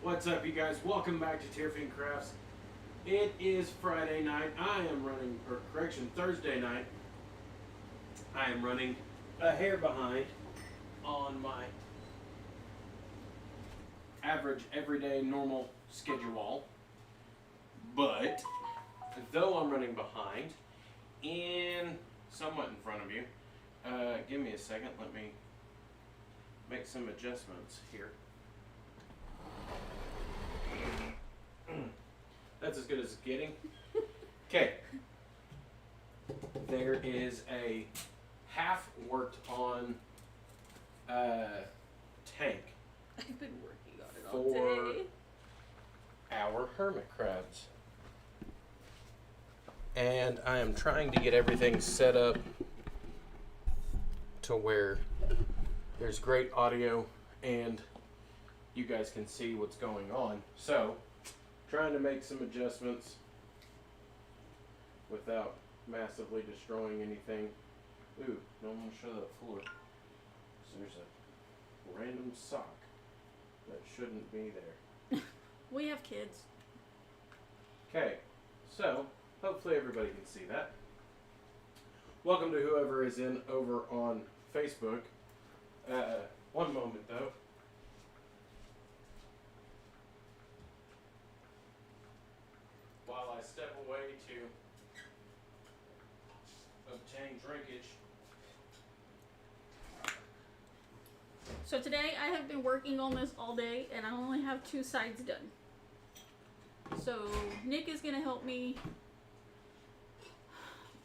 What's up, you guys? Welcome back to Tearfiend Crafts. It is Friday night. I am running, or correction, Thursday night. I am running a hair behind on my average, everyday, normal schedule. But, though I'm running behind and somewhat in front of you, give me a second. Let me make some adjustments here. That's as good as it's getting. Okay. There is a half worked on tank I've been working on it for all day. our hermit crabs. And I am trying to get everything set up to where there's great audio and you guys can see what's going on. So, trying to make some adjustments without massively destroying anything. Ooh, no, I'm gonna show that floor. So there's a random sock that shouldn't be there. We have kids. Okay, so hopefully everybody can see that. Welcome to whoever is in over on Facebook. One moment though. While I step away to obtain drinkage. So today I have been working on this all day and I only have 2 sides done. So Nick is going to help me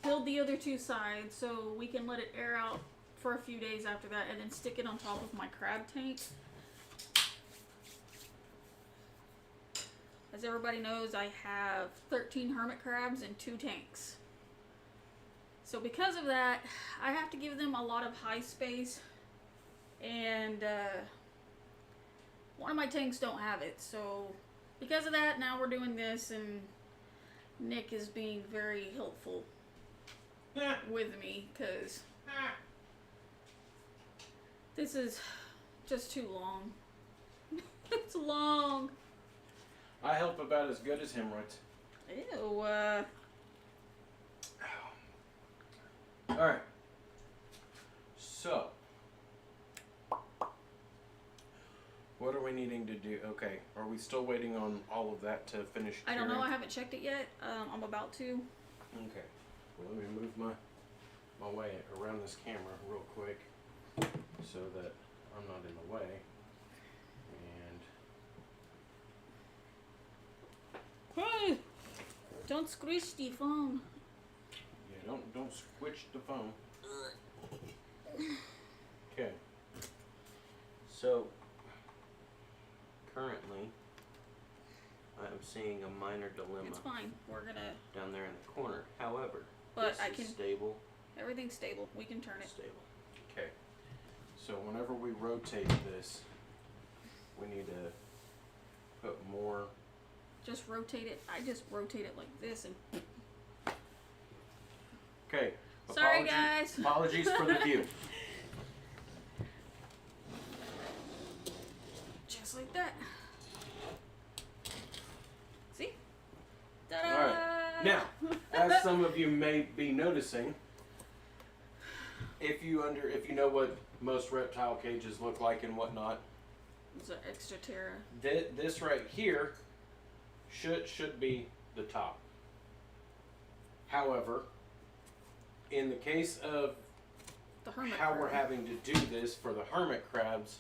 build the other 2 sides so we can let it air out for a few days after that and then stick it on top of my crab tank. As everybody knows, I have 13 hermit crabs and 2 tanks. So because of that, I have to give them a lot of high space, and one of my tanks don't have it. So because of that, now we're doing this, and Nick is being very helpful with me, because this is just too long. It's long. I help about as good as hemorrhoids. Ew. Alright. So, what are we needing to do? Okay, are we still waiting on all of that to finish I don't know. curing? I haven't checked it yet. I'm about to. Okay. Well, let me move my way around this camera real quick so that I'm not in the way. And Hey! Don't squish the phone. yeah, don't squish the phone. Okay. So currently I am seeing a minor dilemma It's fine. We're gonna. down there in the corner. However, But this I is can. stable. Everything's stable. We can turn it. Stable. Okay. So whenever we rotate this, we need to put more. Just rotate it. I just rotate it like this and. Okay. Sorry, guys. Apologies for the view. Just like that. See? Ta-da! All right. Now, as some of you may be noticing, if you know what most reptile cages look like and whatnot, It's an extra terra. this right here should be the top. However, in the case of The hermit how crab. we're having to do this for the hermit crabs,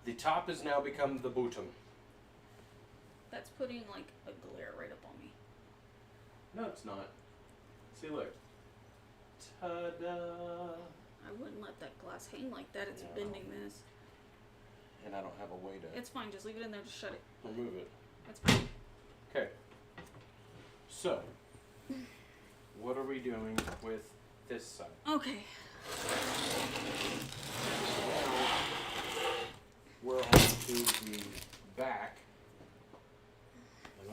the top has now become the bottom. That's putting like a glare right up on me. No, it's not. See, look. Ta-da! I wouldn't let that glass hang like that. It's No. bending this. And I don't have a way to It's fine. Just leave it in there. Just shut it. remove it. That's fine. Okay. So, what are we doing with this side? Okay. We're on to the back. And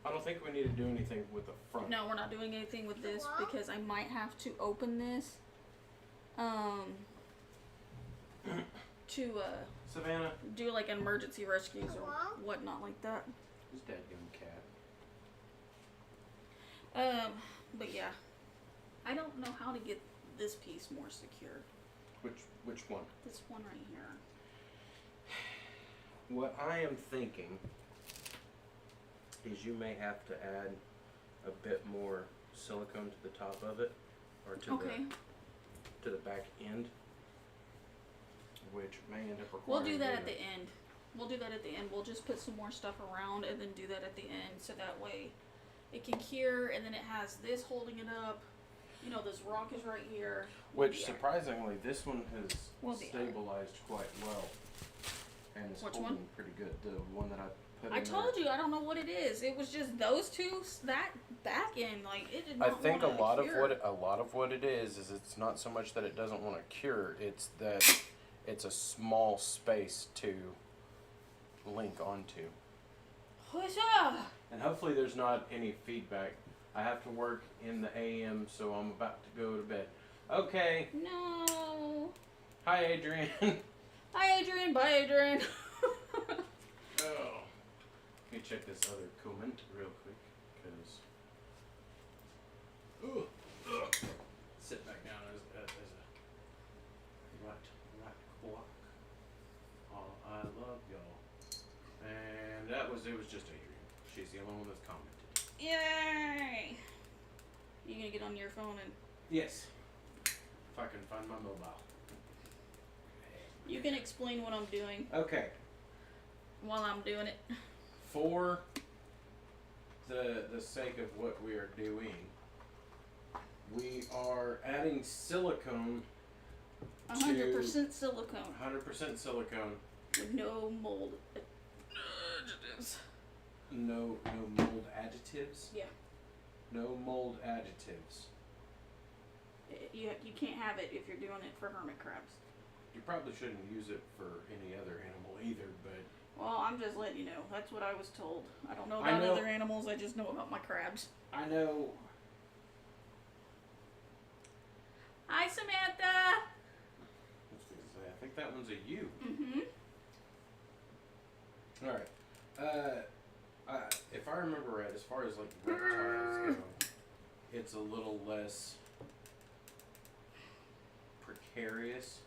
I don't think we need to do anything with the front. No, we're not doing anything with this because I might have to open this. to Savannah, do like emergency rescues or whatnot like that. who's dadgum cat? But yeah, I don't know how to get this piece more secure. Which one? This one right here. What I am thinking is you may have to add a bit more silicone to the top of it, or to Okay, the back end, which may end up we'll requiring. do that you at the end. We'll do that at the end. We'll just put some more stuff around and then do that at the end, so that way it can cure, and then it has this holding it up. You know, this rock is right here. Which Yeah. surprisingly, this one has Well, the- stabilized quite well, and is Which holding one? pretty good. The one that I put I in told there. you, I don't know what it is. It was just those two, that back end, like it did I not think a wanna lot cure. of what it is it's not so much that it doesn't want to cure, it's that it's a small space to link onto. Whoosha! And hopefully there's not any feedback. I have to work in the AM, so I'm about to go to bed. Okay. No. Hi, Adrian. Hi, Adrian. Bye, Adrian. Oh. Let me check this other comment real quick, because. Sit back down as a right clock. Oh, I love y'all. And it was just Adrian. She's the only one that's commented. Yay! You gonna get on your phone and Yes. If I can find my mobile. you can explain what I'm doing Okay. while I'm doing it. For the sake of what we are doing, we are adding silicone, 100% silicone 100% silicone, with no mold additives. no mold additives. Yeah. No mold additives. You can't have it if you're doing it for hermit crabs. You probably shouldn't use it for any other animal either, but Well, I'm just letting you know. That's what I was told. I don't know I about know- other animals. I just know about my crabs. I know. Hi, Samantha. I was gonna say, I think that one's a U. Mm-hmm. All right. If I remember right, as far as like reptiles go, it's a little less precarious,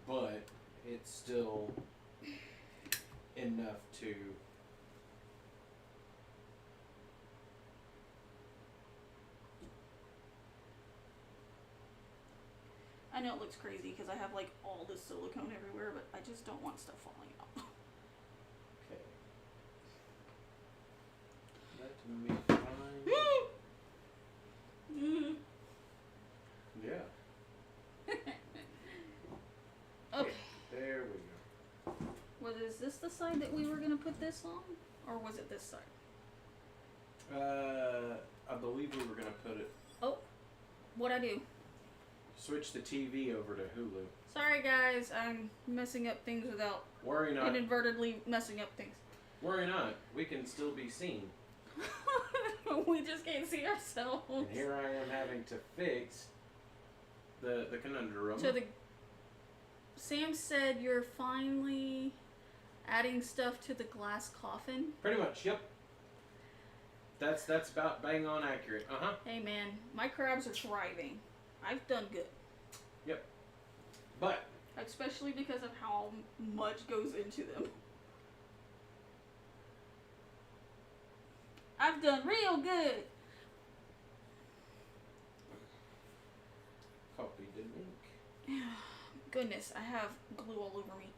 but it's still enough to. I know it looks crazy because I have like all this silicone everywhere, but I just don't want stuff falling out. Okay. Let me find. Yeah. Okay. There we go. Was this the side that we were gonna put this on, or was it this side? I believe we were gonna put it. What'd I do? Switch the TV over to Hulu. Sorry guys, I'm messing up things without Worry not. inadvertently messing up things. Worry not. We can still be seen. We just can't see ourselves. And here I am having to fix the conundrum. So Sam said you're finally adding stuff to the glass coffin. Pretty much, yep. That's about bang on accurate. Uh-huh. Hey man, my crabs are thriving. I've done good. But Especially because of how much goes into them. I've done real good. copy the link. Goodness, I have glue all over me.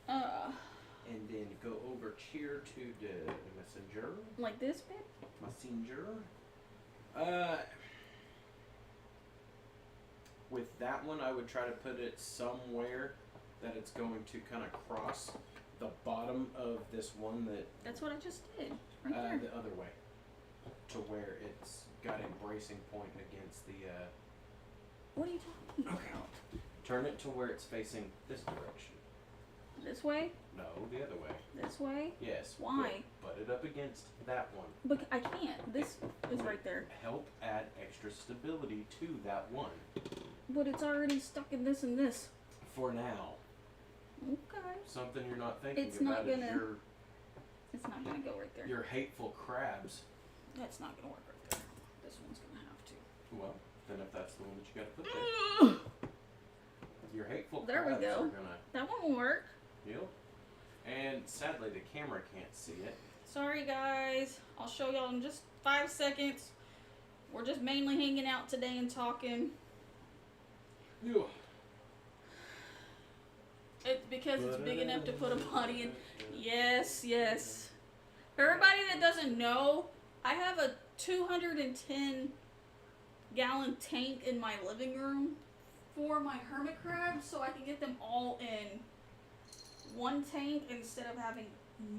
And then go over here to the messenger. Like this bit? Messenger. With that one, I would try to put it somewhere that it's going to kind of cross the bottom of this one that That's what I just did. Right there. the other way, to where it's got a bracing point against the. What are you talking about? Turn it to where it's facing this direction. This way? No, the other way. This way? Yes. Why? Butt it up against that one. But I can't. This is right there. Help add extra stability to that one. But it's already stuck in this and this. For now. Okay. Something you're not thinking It's not about is gonna- It's not gonna go right there. your hateful crabs. That's not gonna work right there. This one's gonna have to. Well, then if that's the one that you gotta put there. Your hateful There we crabs go. are gonna That one will work. heal. And sadly the camera can't see it. Sorry guys. I'll show y'all in just 5 seconds. We're just mainly hanging out today and talking. Ew. It's because it's big enough to put a body in. Yes, yes. For everybody that doesn't know, I have a 210-gallon tank in my living room for my hermit crabs, so I can get them all in one tank instead of having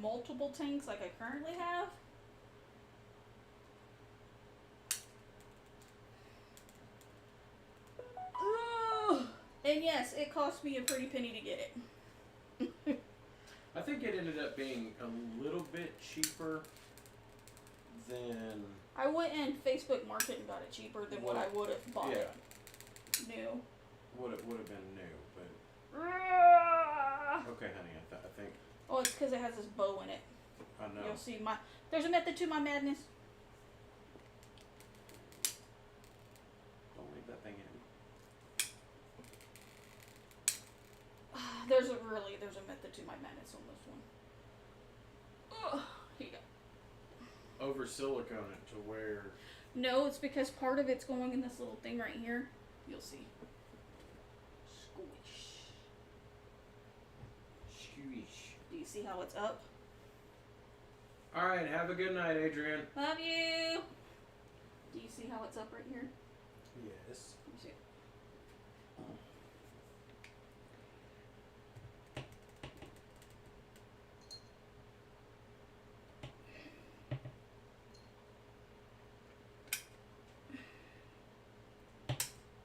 multiple tanks like I currently have. Ugh. And yes, it cost me a pretty penny to get it. I think it ended up being a little bit cheaper than I went in Facebook Market and got it cheaper than what I would have bought it new. what it would have been new, but Ah. okay, honey, I think Oh, it's because it has this bow in it. I know. You'll see there's a method to my madness. Don't leave that thing in. There's a method to my madness on this one. Ugh. Here you go. Over silicone it to where No, it's because part of it's going in this little thing right here. You'll see. Squish. squish. Do you see how it's up? Alright, have a good night, Adrian. Love you. Do you see how it's up right here? Yes. Let me see.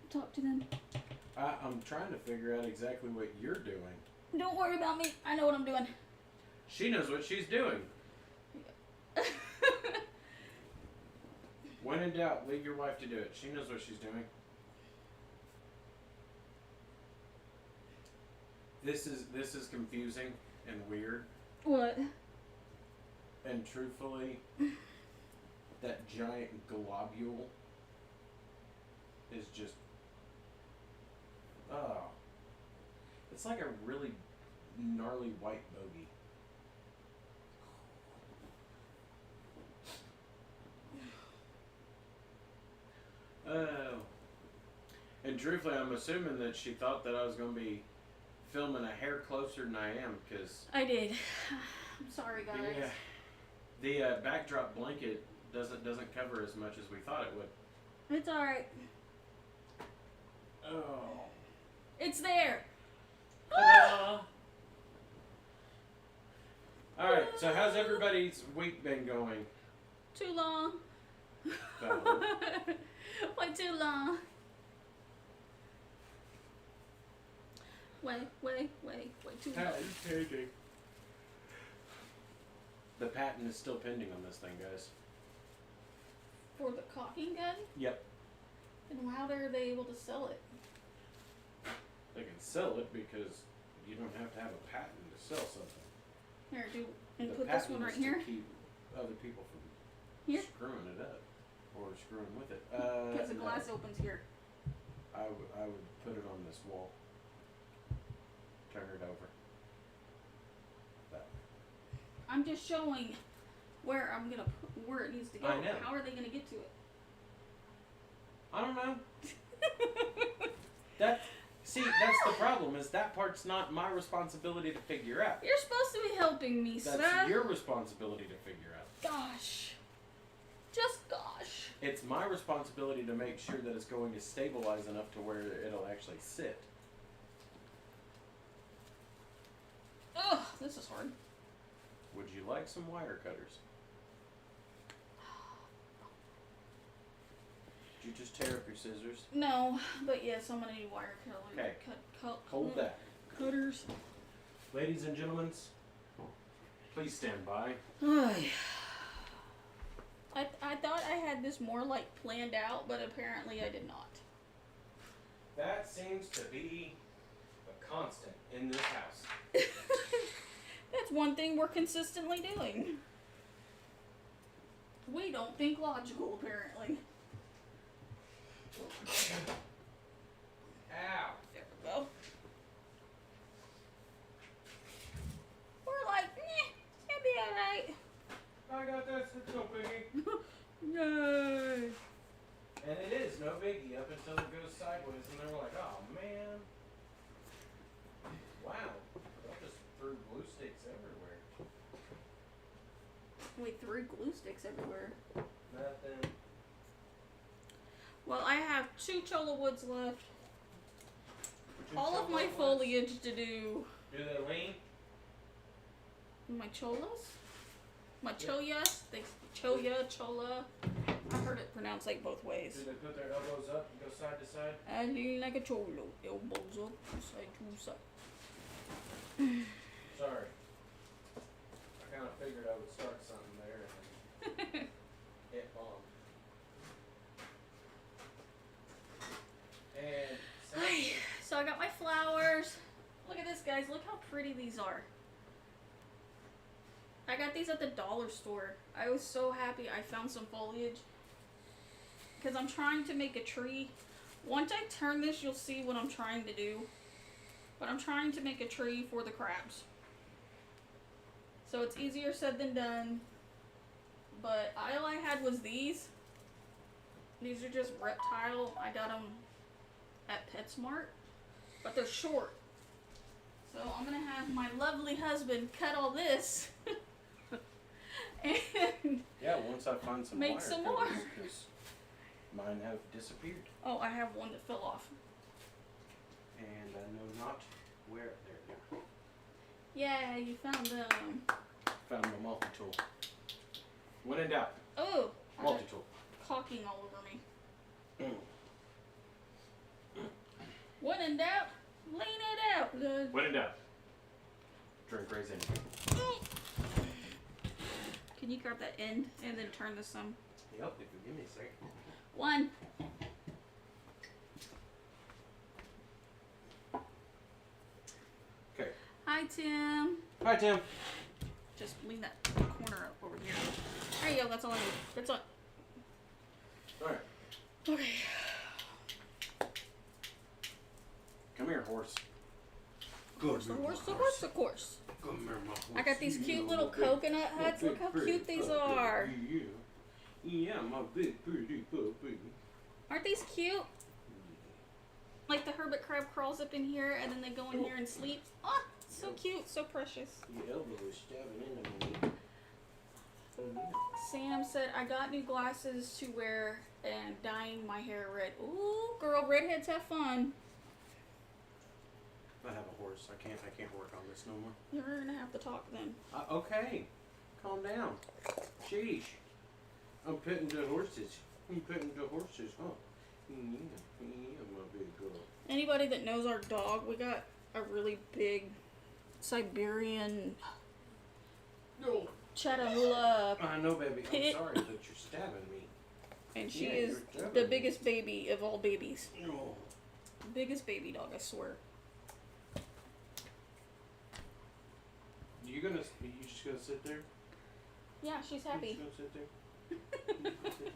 Talk to them. I'm trying to figure out exactly what you're doing. Don't worry about me. I know what I'm doing. She knows what she's doing. When in doubt, leave your wife to do it. She knows what she's doing. This is confusing and weird. What? And truthfully, that giant globule is just it's like a really gnarly white bogey. Oh. And truthfully, I'm assuming that she thought that I was going to be filming a hair closer than I am, because I did. I'm sorry, guys. yeah, the backdrop blanket doesn't cover as much as we thought it would. It's alright. Oh. It's there. Ta-da! All right. So how's everybody's week been going? Too long. Val? Way too long. Way too long. Patent pending. The patent is still pending on this thing, guys. For the caulking gun? Yep. Then how are they able to sell it? They can sell it because you don't have to have a patent to sell something. Here, and The put this patent one right is to here. keep other people from Here? screwing it up or screwing with it. Because the no. glass opens here. I would put it on this wall. Turn it over. That way. I'm just showing where I'm gonna put, where it needs to go. I know. How are they gonna get to it? I don't know. That's the problem, is that part's not my responsibility to figure out. You're supposed to be helping me, That's sir. your responsibility to figure out. Gosh. Just gosh. It's my responsibility to make sure that it's going to stabilize enough to where it'll actually sit. Ugh, this is hard. Would you like some wire cutters? Did you just tear up your scissors? No, but yes, I'm gonna need wire cutters. Okay. Cut. Hold that. Cutters. Ladies and gentlemen, please stand by. I thought I had this more like planned out, but apparently I did not. That seems to be a constant in this house. That's one thing we're consistently doing. We don't think logical, apparently. Ow. There we go. We're like, it'll be alright. I got this. It's no biggie. Yay. And it is no biggie up until it goes sideways, and then we're like, oh man. Wow. I just threw glue sticks everywhere. We threw glue sticks everywhere. Nothing. Well, I have 2 cholla woods left. Two All of my cholla woods. foliage to do. Do they lean? My cholas? My choyas? Chola. I heard it pronounced like both ways. Do they put their elbows up and go side to side? I lean like a cholo. Elbows up, side to side. Sorry. I kind of figured I would start something there and then it bombed. And second, So I got my flowers. Look at this, guys. Look how pretty these are. I got these at the dollar store. I was so happy I found some foliage. Because I'm trying to make a tree. Once I turn this, you'll see what I'm trying to do. But I'm trying to make a tree for the crabs. So it's easier said than done. But all I had was these. These are just reptile. I got them at PetSmart. But they're short. So I'm going to have my lovely husband cut all this. And Yeah, once I find some Make wire some cutters, more. 'cause mine have disappeared, oh, I have one that fell off. and I know not where. There we go. Yeah, you found them. Found my multi-tool. when in doubt, Oh, I got Multi-tool. caulking all over me. Mm. When in doubt, lean it out. when in doubt. Drink raisin. Can you grab that end and then turn this some? Yep, if you give me a second. 1. Okay. Hi, Tim. Hi, Tim. Just lean that corner up over here. There you go. That's all I need. That's all. Alright. Okay. Come here, horse. Horse, the horse, the horse, the horse. Come here, my horse. I got these cute You little my big- coconut my huts. Look big how pretty cute these puppy. are. Yeah, my big pretty puppy. Aren't these cute? Like the hermit crab crawls up in here and then they go in here and sleep. Oh, so cute, so precious. Your elbow is stabbing into me. Sam said, I got new glasses to wear and dyeing my hair red. Ooh, girl, redheads have fun. I have a horse. I can't work on this no more. You're gonna have to talk then. Okay. Calm down. Sheesh. I'm petting the horses. I'm petting the horses, huh? Yeah, my big girl. Anybody that knows our dog, we got a really big Siberian No. Chattanooga, I know, baby. I'm Pit. sorry that you're stabbing me. and she Yeah, is you're stabbing the me. biggest baby of all babies. No. Biggest baby dog, I swear. You just gonna sit there? Yeah, she's You happy. just gonna sit there? You just gonna sit there?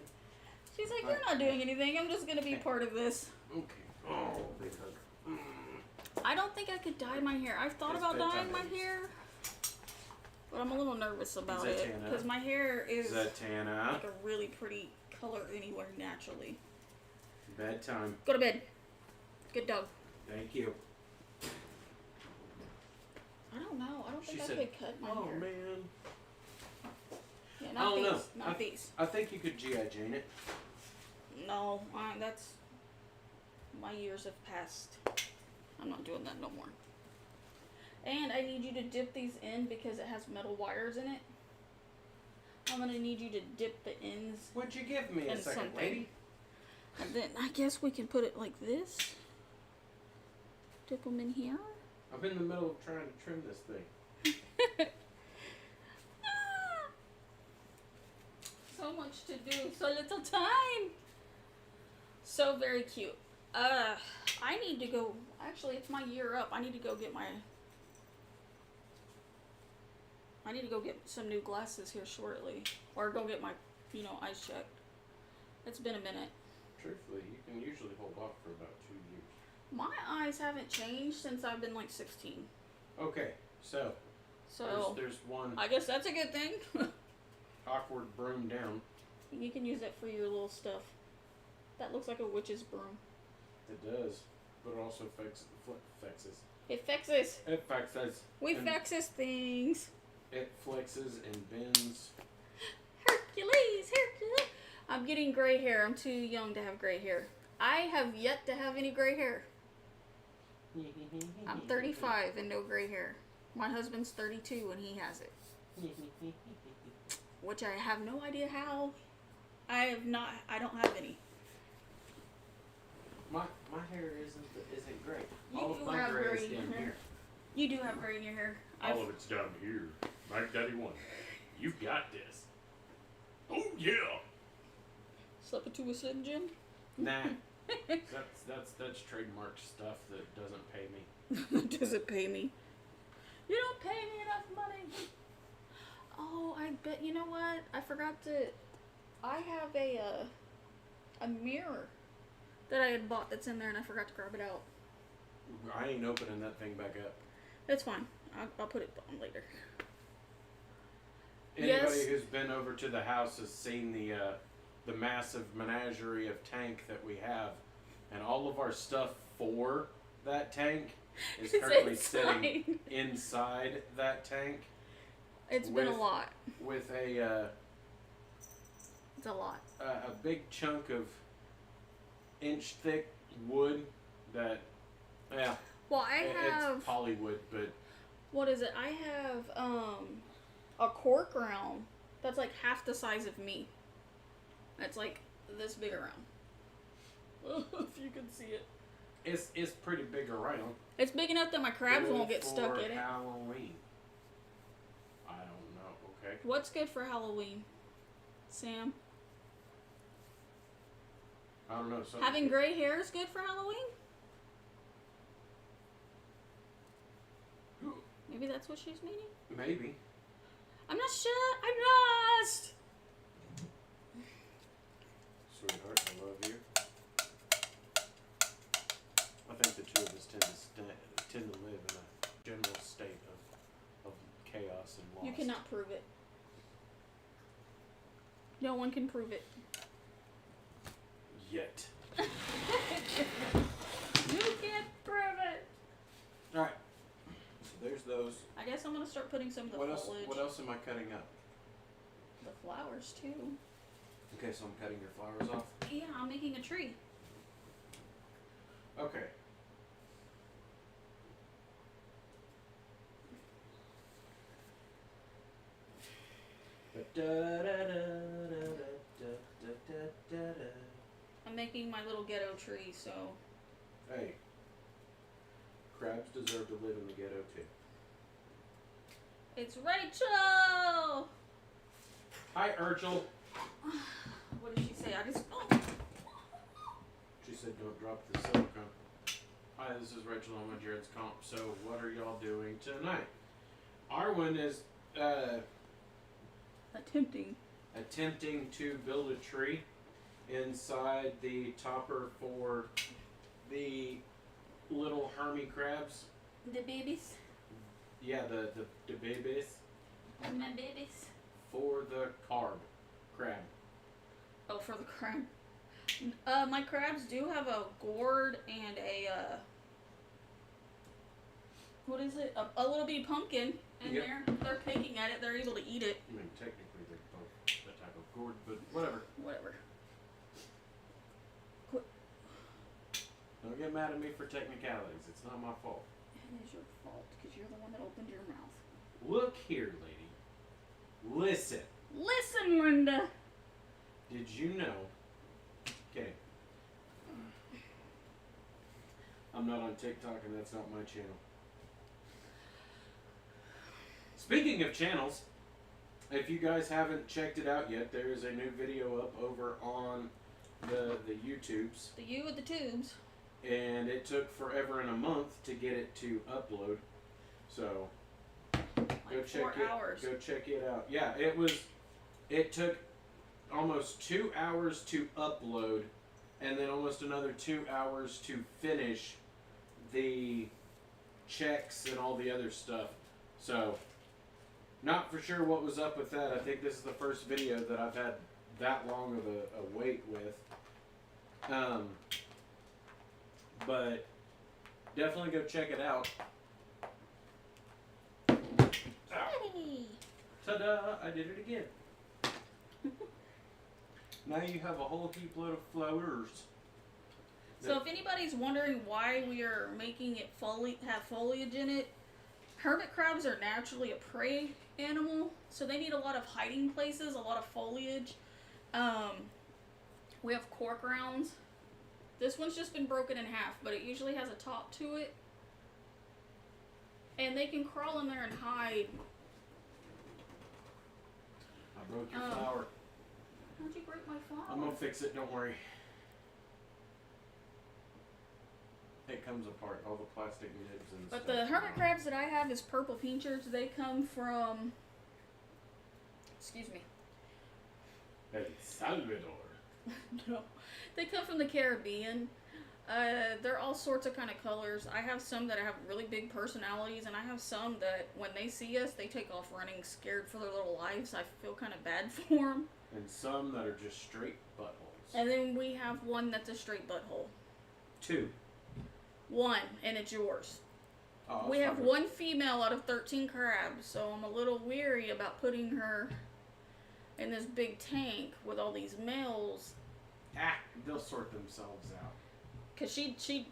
She's like, you're not doing anything. I'm just gonna be part of this. Okay. Oh, big hug. Mm. I don't think I could dye my hair. I've thought It's about bedtime, dyeing my babies. hair, but I'm a little nervous about it Zatanna. because my hair is Zatanna. like a really pretty color anywhere naturally. Bedtime. Go to bed. Good dog. Thank you. I don't know. I don't She think I said, could cut my Oh hair. man. Yeah, I not don't these. know. Not these. I think you could G.I. Jane it. No, that's my years have passed. I'm not doing that no more. And I need you to dip these in because it has metal wires in it. I'm gonna need you to dip the ends, Would you give me a And second, something. lady? and then I guess we can put it like this. Dip them in here. I'm in the middle of trying to trim this thing. So much to do, so little time. So very cute. I need to go. I Actually, it's my year up. I need to go get my. I need to go get some new glasses here shortly, or go get my, eyes checked. It's been a minute. Truthfully, you can usually hold off for about 2 years. My eyes haven't changed since I've been like 16. Okay, so So there's one I guess that's a good thing. awkward broom down. You can use that for your little stuff. That looks like a witch's broom. It does, but it also fixes. It fixes. It fixes. We and fixes things. It flexes and bends. Hercules. I'm getting gray hair. I'm too young to have gray hair. I have yet to have any gray hair. I'm 35 and no gray hair. My husband's 32 and he has it. Which I have no idea how. I don't have any. My hair isn't great. You All of do my have gray gray is in your down hair. here. You do have gray in your hair. All of it's down here. Mike Daddy one. You've got this. Oh yeah. Slept with two Slim Jim? Nah. That's trademark stuff that doesn't pay me. Does it pay me? You don't pay me enough money. Oh, I bet, you know what? I forgot to, I have a mirror that I had bought that's in there and I forgot to grab it out. I ain't opening that thing back up. That's fine. I'll put it on later. Anybody Yes. who's been over to the house has seen the massive menagerie of tank that we have, and all of our stuff for that tank is It's currently inside. sitting inside that tank It's been a with- lot. with a It's a lot. a big chunk of inch thick wood that Well, I have, it's polywood, but what is it? I have, a cork round that's like half the size of me. It's like this big around. If you can see it. it's pretty big around. It's big enough that my crabs Good won't get stuck for in it. Halloween. I don't know. Okay. What's good for Halloween, Sam? I don't know. So Having gray hair is good for Halloween? Maybe that's what she's meaning? maybe. I'm not sure. I'm lost! Sweetheart, I love you. I think the two of us tend to live in a general state of chaos and loss. You cannot prove it. No one can prove it. Yet. You can't prove it! Alright. So there's those. I guess I'm gonna start putting some of the What else? foliage. What else am I cutting up? The flowers, too. Okay, so I'm cutting your flowers off. Yeah, I'm making a tree. Okay. I'm making my little ghetto tree, so... Hey, crabs deserve to live in the ghetto too. It's Rachel! Hi, Urchel. What did she say? I just... Oh. She said don't drop the silicone. Hi, this is Rachel on my Jared's Comp. So, what are y'all doing tonight? Arwen is attempting to build a tree inside the topper for the little Hermie crabs. The babies. Yeah, the babies My babies. for the crab. Oh, for the crab. My crabs do have a gourd and a, what is it? A little bitty pumpkin in Yep. there. They're picking at it. They're able to eat it. I mean, technically they're both that type of gourd, but whatever. Whatever. Don't get mad at me for technicalities. It's not my fault. It is your fault because you're the one that opened your mouth. Look here, lady. Listen. Listen, Linda. Did you know? Okay. I'm not on TikTok and that's not my channel. Speaking of channels, if you guys haven't checked it out yet, there is a new video up over on the YouTubes. The you with the tubes. and it took forever and a month to get it to upload. So Like 4 hours. Go check it out. Yeah, it took almost 2 hours to upload, and then almost another 2 hours to finish the checks and all the other stuff. So, not for sure what was up with that. I think this is the first video that I've had that long of a wait with. But definitely go check it out. Hey. Ta-da! I did it again. Now you have a whole heap load of flowers. So if anybody's wondering why we are making it have foliage in it, hermit crabs are naturally a prey animal, so they need a lot of hiding places, a lot of foliage. We have cork rounds. This one's just been broken in half, but it usually has a top to it. And they can crawl in there and hide. I broke your flower. How'd you break my flower? I'm gonna fix it, don't worry. It comes apart, all the plastic nibs and But stuff. the hermit crabs that I have is purple pinchers. They come from, excuse me, El Salvador. no, they come from the Caribbean. They're all sorts of kind of colors. I have some that have really big personalities, and I have some that when they see us, they take off running, scared for their little lives. I feel kind of bad for them. And some that are just straight buttholes. And then we have one that's a straight butthole. 2. One, and it's yours. Oh, We have fine. one female out of 13 crabs, so I'm a little weary about putting her in this big tank with all these males. Ah, they'll sort themselves out. Cause she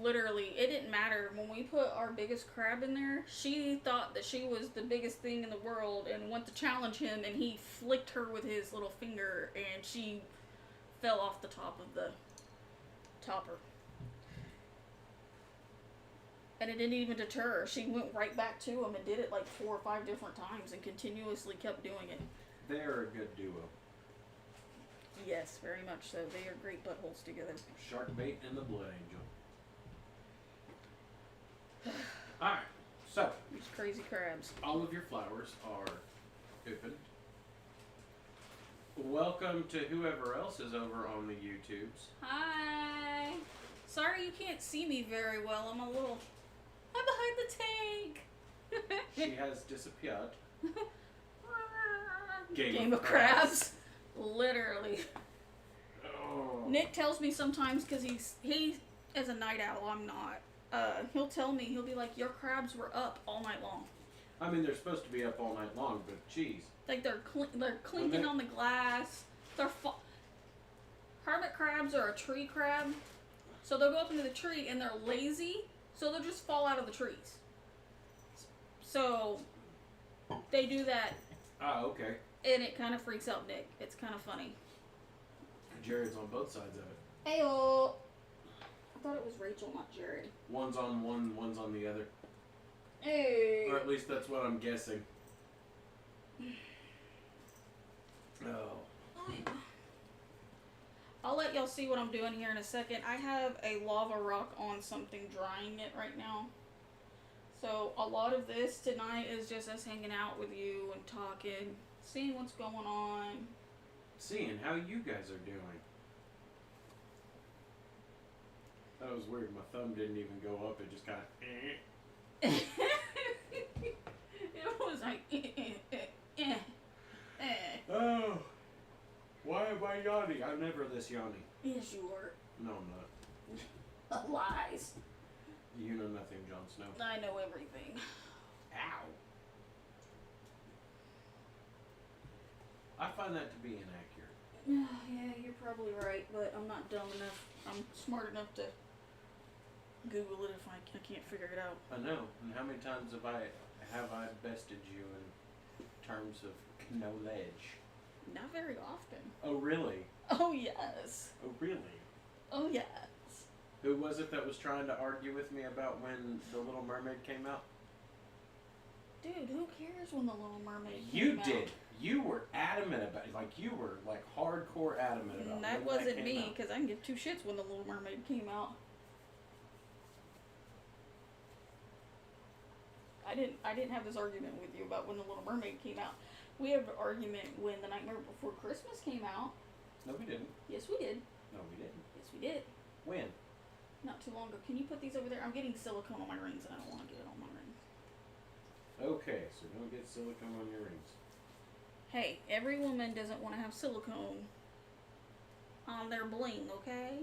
literally, it didn't matter when we put our biggest crab in there. She thought that she was the biggest thing in the world and went to challenge him, and he flicked her with his little finger, and she fell off the top of the topper. And it didn't even deter her. She went right back to him and did it like 4 or 5 different times and continuously kept doing it. They're a good duo. Yes, very much so. They are great buttholes together. Shark bait and the blood angel. Alright, so These crazy crabs. all of your flowers are opened. Welcome to whoever else is over on the YouTubes. Hi. Sorry you can't see me very well. I'm behind the tank. She has disappeared. Game of crabs. Literally. Oh. Nick tells me sometimes, because he is a night owl, I'm not. He'll tell me, he'll be like, your crabs were up all night long. I mean, they're supposed to be up all night long, but geez. Like they're clinking on the glass. Hermit crabs are a tree crab, so they'll go up into the tree and they're lazy, so they'll just fall out of the trees. So they do that, Ah, okay. and it kind of freaks out Nick. It's kind of funny. Jared's on both sides of it. Heyo. I thought it was Rachel, not Jared. One's on one, one's on the other. Hey. Or at least that's what I'm guessing. Oh. I'll let y'all see what I'm doing here in a second. I have a lava rock on something drying it right now. So a lot of this tonight is just us hanging out with you and talking, seeing what's going on. Seeing how you guys are doing. That was weird. My thumb didn't even go up. It just kind of. It was like, Oh. Why am I yawning? I'm never this yawning. Yes, you were. No, I'm not. Lies. You know nothing, Jon Snow. I know everything. Ow. I find that to be inaccurate. Yeah, you're probably right, but I'm not dumb enough. I'm smart enough to Google it if I can't figure it out. I know. And how many times have I bested you in terms of knowledge? Not very often. Oh, really? Oh, yes. Oh, really? Oh, yes. Who was it that was trying to argue with me about when The Little Mermaid came out? Dude, who cares when The Little Mermaid You came out? did. You were adamant about it. Like, you were, like, hardcore adamant about it. And that wasn't me, because I can give two shits when The Little Mermaid came out. I didn't have this argument with you about when The Little Mermaid came out. We had an argument when The Nightmare Before Christmas came out. No, we didn't. Yes, we did. No, we didn't. Yes, we did. When? Not too long ago. Can you put these over there? I'm getting silicone on my rings, and I don't want to get it on my rings. Okay, so don't get silicone on your rings. Hey, every woman doesn't want to have silicone on their bling, okay?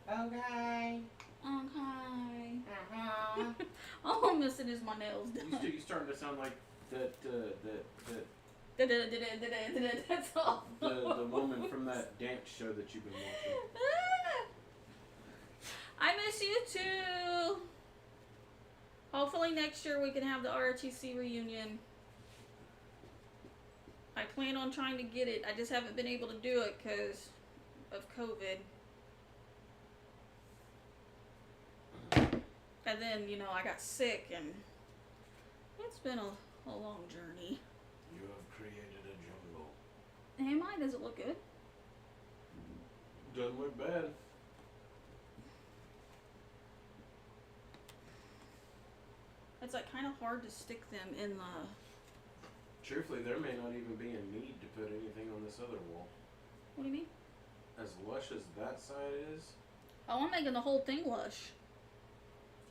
Okay. Okay. Uh-huh. All I'm missing is my nails done. You starting to sound like that That's all. the woman from that dance show that you've been watching. I miss you too. Hopefully next year we can have the ROTC reunion. I plan on trying to get it. I just haven't been able to do it because of COVID. And then, you know, I got sick and it's been a long journey. You have created a jungle. Am I? Does it look good? Doesn't look bad. It's like kind of hard to stick them in the... Truthfully, there may not even be a need to put anything on this other wall. What do you mean? As lush as that side is, Oh, I'm making the whole thing lush.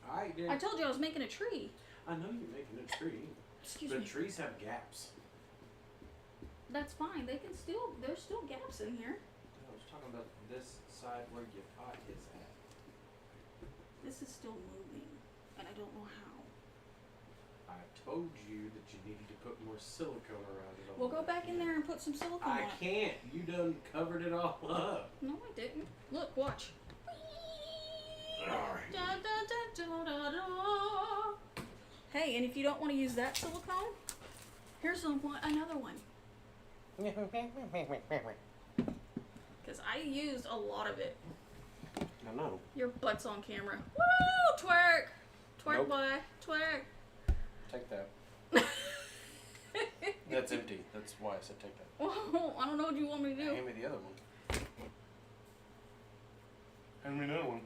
I did. I told you I was making a tree. I know you're making a tree, Excuse but me. trees have gaps. That's fine. They can still... There's still gaps in here. I was talking about this side where your pot is at. This is still moving, and I don't know how. I told you that you needed to put more silicone around it. We'll go back in there and put some silicone on I it. can't. You done covered it all up. No, I didn't. Look, watch. Alright. Da, da, da, da, da, da. Hey, and if you don't want to use that silicone, here's another one. Because I used a lot of it. I know. Your butt's on camera. Woo! Twerk! Twerk, Nope. boy. Twerk. Take that. That's empty. That's why I said take that. Oh, I don't know what you want me to do. Hand me the other one. Hand me another one.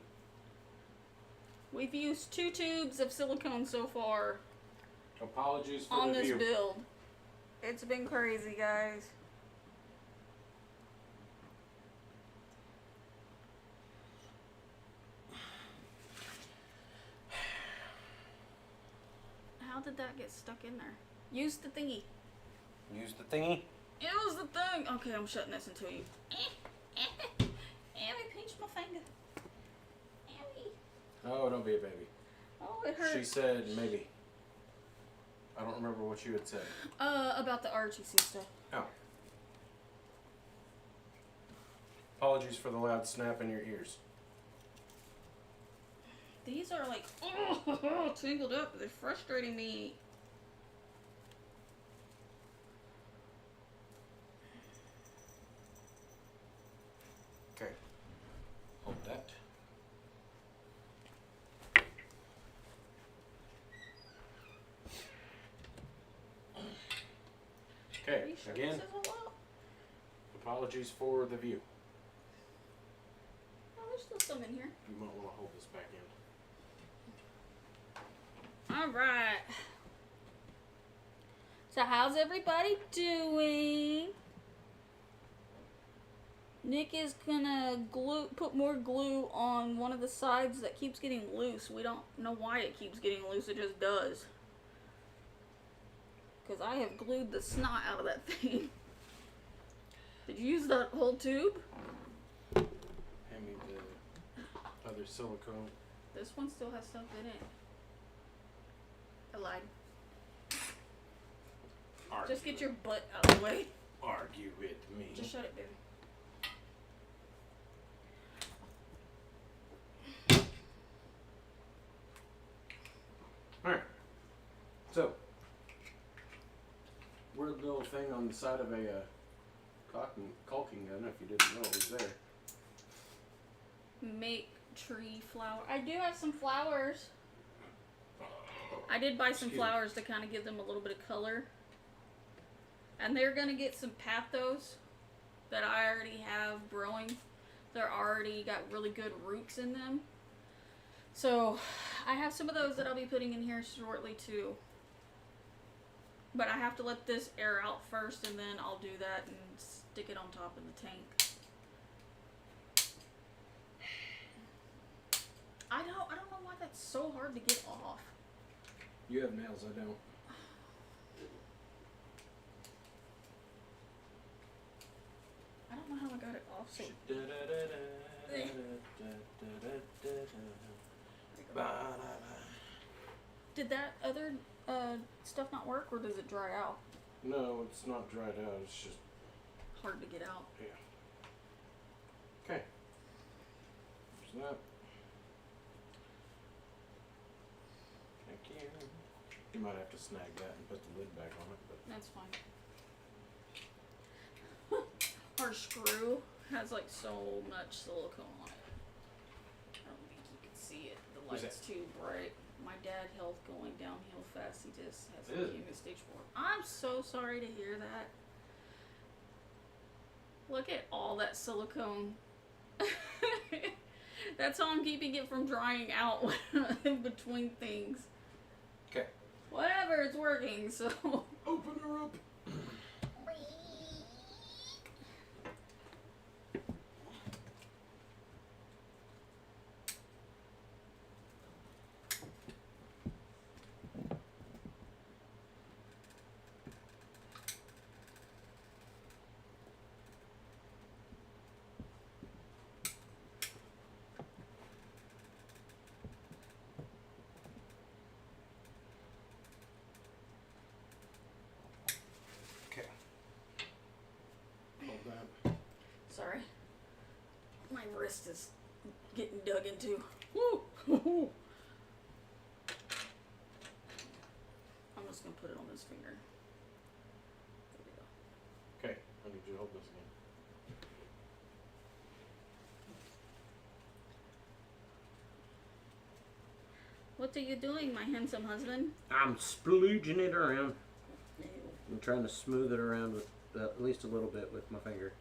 We've used 2 tubes of silicone so far Apologies for on the this view. build. It's been crazy, guys. How did that get stuck in there? Use the thingy. Use the thingy. Use the thing. Okay, I'm shutting this until you. Emmy, pinch my finger. Emmy. Oh, don't be a baby. Oh, it hurts. She said maybe. I don't remember what you had said. About the RTC stuff. Oh. Apologies for the loud snap in your ears. These are like, tangled up. They're frustrating me. Okay. Hold that. Okay, Are you sure again, this is a lot? apologies for the view. Oh, there's still some in here. You might want to hold this back in. Alright. So how's everybody doing? Nick is gonna put more glue on one of the sides that keeps getting loose. We don't know why it keeps getting loose, it just does. Because I have glued the snot out of that thing. Did you use that whole tube? Hand me the other silicone. This one still has stuff in it. I lied. Argue Just get your butt out of the way. Argue with me. Just shut it, baby. Alright. So, weird little thing on the side of a caulking gun, if you didn't know it was there. Make tree flower. I do have some flowers. I did buy some Excuse me. flowers to kind of give them a little bit of color. And they're going to get some pathos that I already have growing. They're already got really good roots in them. So I have some of those that I'll be putting in here shortly too. But I have to let this air out first, and then I'll do that and stick it on top of the tank. I don't know why that's so hard to get off. You have nails, I don't. I don't know how I got it off. So did that other stuff not work, or does it dry out? No, it's not dried out. It's just Hard to get out. okay. There's that. Thank you. You might have to snag that and put the lid back on it, but That's fine. Our screw has like so much silicone on it. I don't think you can see it. The Who's light's too bright. My dad health going downhill fast. He just has Ew. leukemia stage 4. I'm so sorry to hear that. Look at all that silicone. That's how I'm keeping it from drying out in between things. okay. Whatever, it's working, so. Open her up. Okay. Hold that. Sorry. My wrist is getting dug into. Woo! I'm just gonna put it on this finger. There we go. Okay. I need you to hold this again. What are you doing, my handsome husband? I'm splooging it around. I'm trying to smooth it around with at least a little bit with my finger.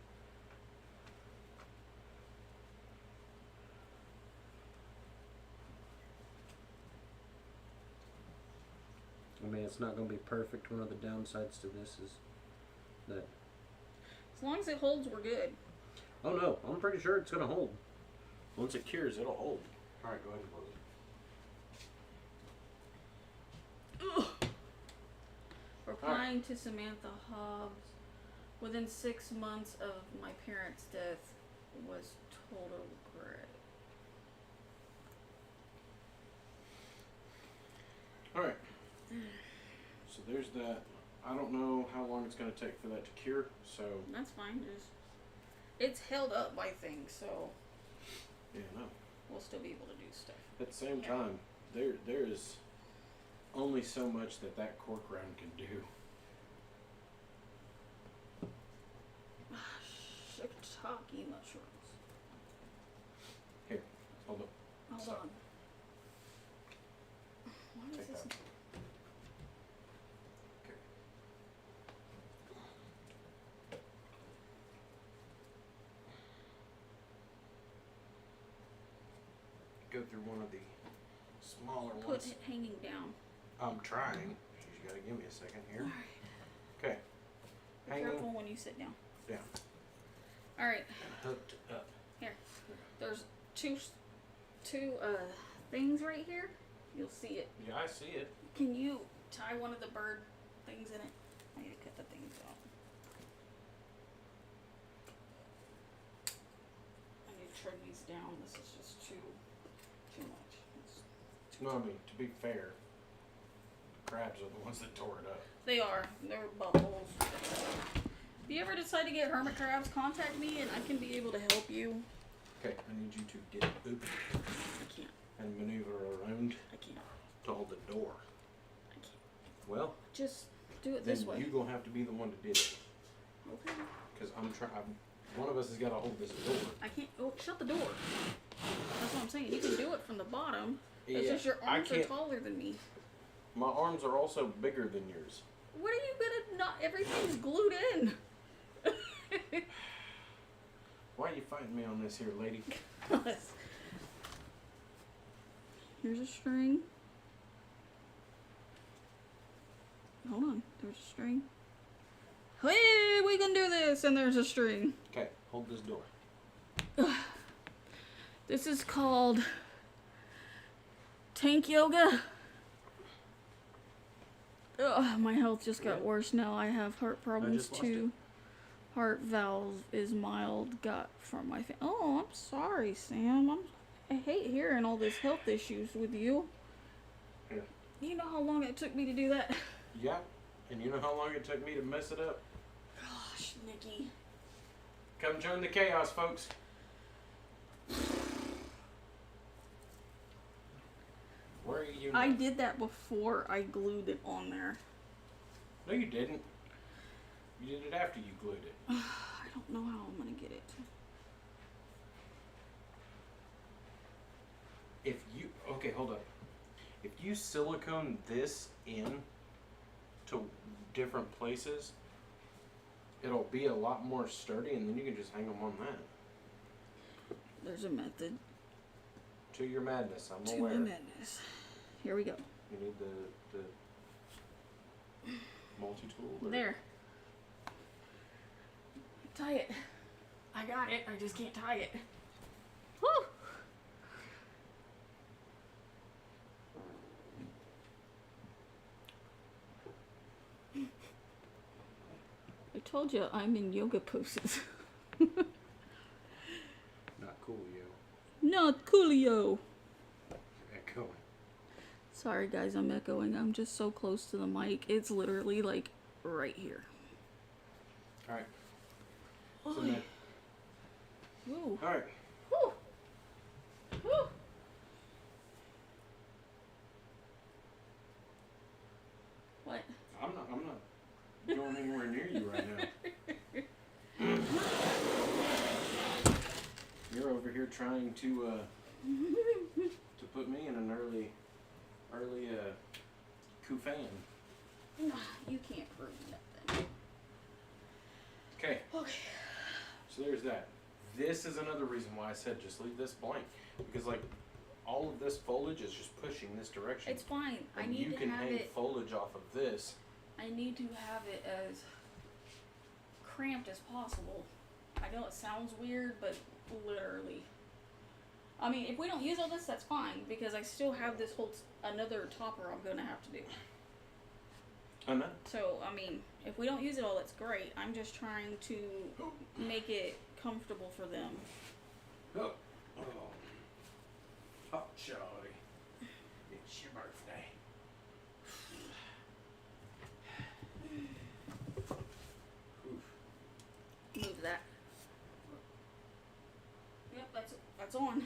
I mean, it's not going to be perfect. One of the downsides to this is that... As long as it holds, we're good. Oh no, I'm pretty sure it's going to hold. Once it cures, it'll hold. All right, go ahead and close it. Ugh. Replying to Samantha Hobbs. Within 6 months of my parents' death was total gray. All right. So there's that. I don't know how long it's going to take for that to cure, so That's fine. Just it's held up by things, so yeah, no. we'll still be able to do stuff. At the same Yeah. time, there is only so much that cork round can do. Shiitake mushrooms. Here, hold up. Hold Sorry. on. Why is Take this? that. Okay. Go through one of the smaller Put ones. it hanging down. I'm trying. You gotta give me a second here. Alright. Okay. Be Hanging careful when you sit down. down Alright. and hooked up. There's two things right here. You'll see it. Yeah, I see it. Can you tie one of the bird things in it? I need to cut the things out. I need to trim these down. This is just too much. No, I mean, to be fair, the crabs are the ones that tore it up. They are. They're buttholes. If you ever decide to get hermit crabs, contact me and I can be able to help you. Okay, I need you to get open I can't. and maneuver around I can't. to hold the door. I can't. Well, Just do it then this way. you gonna have to be the one to did it, Okay. cause I'm trying. One of us has got to hold this door. I can't. Oh, shut the door. That's what I'm saying. You can do it from the bottom. It's Yeah, just your I arms are can't. taller than me. My arms are also bigger than yours. What are you gonna not? Everything's glued in. Why are you fighting me on this here, lady? Here's a string. hold on. There's a string. Hey, we can do this, and there's a string. Okay, hold this door. This is called tank yoga. Ugh, my health just got worse now. I have heart problems just lost too. Heart valve is mild. Got from my oh, I'm sorry, Sam. I hate hearing all this health issues with you. Yeah. You know how long it took me to do that? Yeah, and you know how long it took me to mess it up? Gosh, Nikki. Come join the chaos, folks. Where are you now? I did that before I glued it on there. No, you didn't. You did it after you glued it. I don't know how I'm gonna get it. If you okay, hold up. If you silicone this in to different places, it'll be a lot more sturdy, and then you can just hang them on that. There's a method To your madness, I'm to aware. my madness. Here we go. You need the multi-tool. or- There. Tie it. I got it. I just can't tie it. Woo! I told you I'm in yoga poses. Not cool, yo. Not coolio. You're echoing. Sorry guys, I'm echoing. I'm just so close to the mic. It's literally like right here. All right. Oh, So now, Woo. all right. Woo. Woo. What? I'm not going anywhere near you right now. You're over here trying to put me in an early Kufan. You can't prove nothing. Okay, Okay. so there's that. This is another reason why I said just leave this blank, because like all of this foliage is just pushing this direction. It's fine. I And need you to can have hang it. foliage off of this. I need to have it as cramped as possible. I know it sounds weird, but literally. I mean, if we don't use all this, that's fine, because I still have this whole another topper I'm gonna have to do. I know. So, I mean, if we don't use it all, that's great. I'm just trying to make it comfortable for them. Oh. Hot Charlie. It's your birthday. Oof. Move that. Yep, that's on.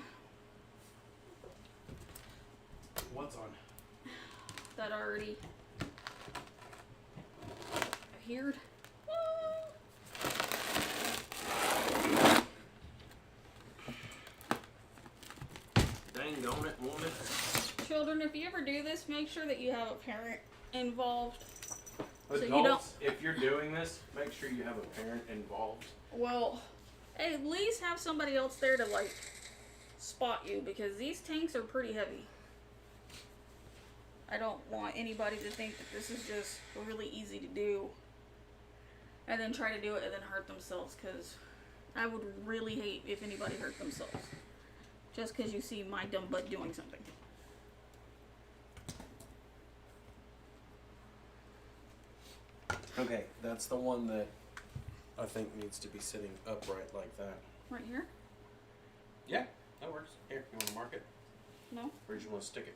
What's on? That already adhered. Dang on it, woman. Children, if you ever do this, make sure that you have a parent involved. So you Adults, if you're doing this, make sure you have a parent involved. Well, at least have somebody else there to like spot you, because these tanks are pretty heavy. I don't want anybody to think that this is just really easy to do and then try to do it and then hurt themselves, because I would really hate if anybody hurt themselves just because you see my dumb butt doing something. Okay, that's the one that I think needs to be sitting upright like that. Right here? Yeah, that works. Here, you want to mark it? No? Or do you want to stick it?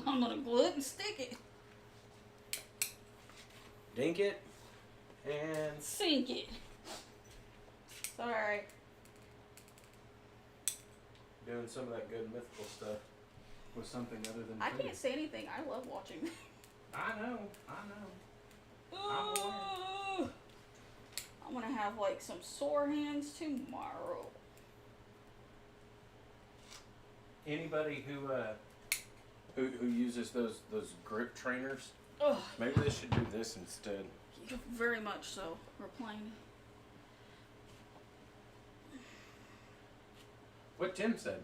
I'm gonna glue it and stick it. Dink it. And Sink it. Alright. doing some of that good mythical stuff with something other than I food. can't say anything. I love watching. I know. Ooh. I'm gonna have like some sore hands tomorrow. Anybody who uses those grip trainers, Ugh. maybe they should do this instead. Very much so. We're playing. What Tim said.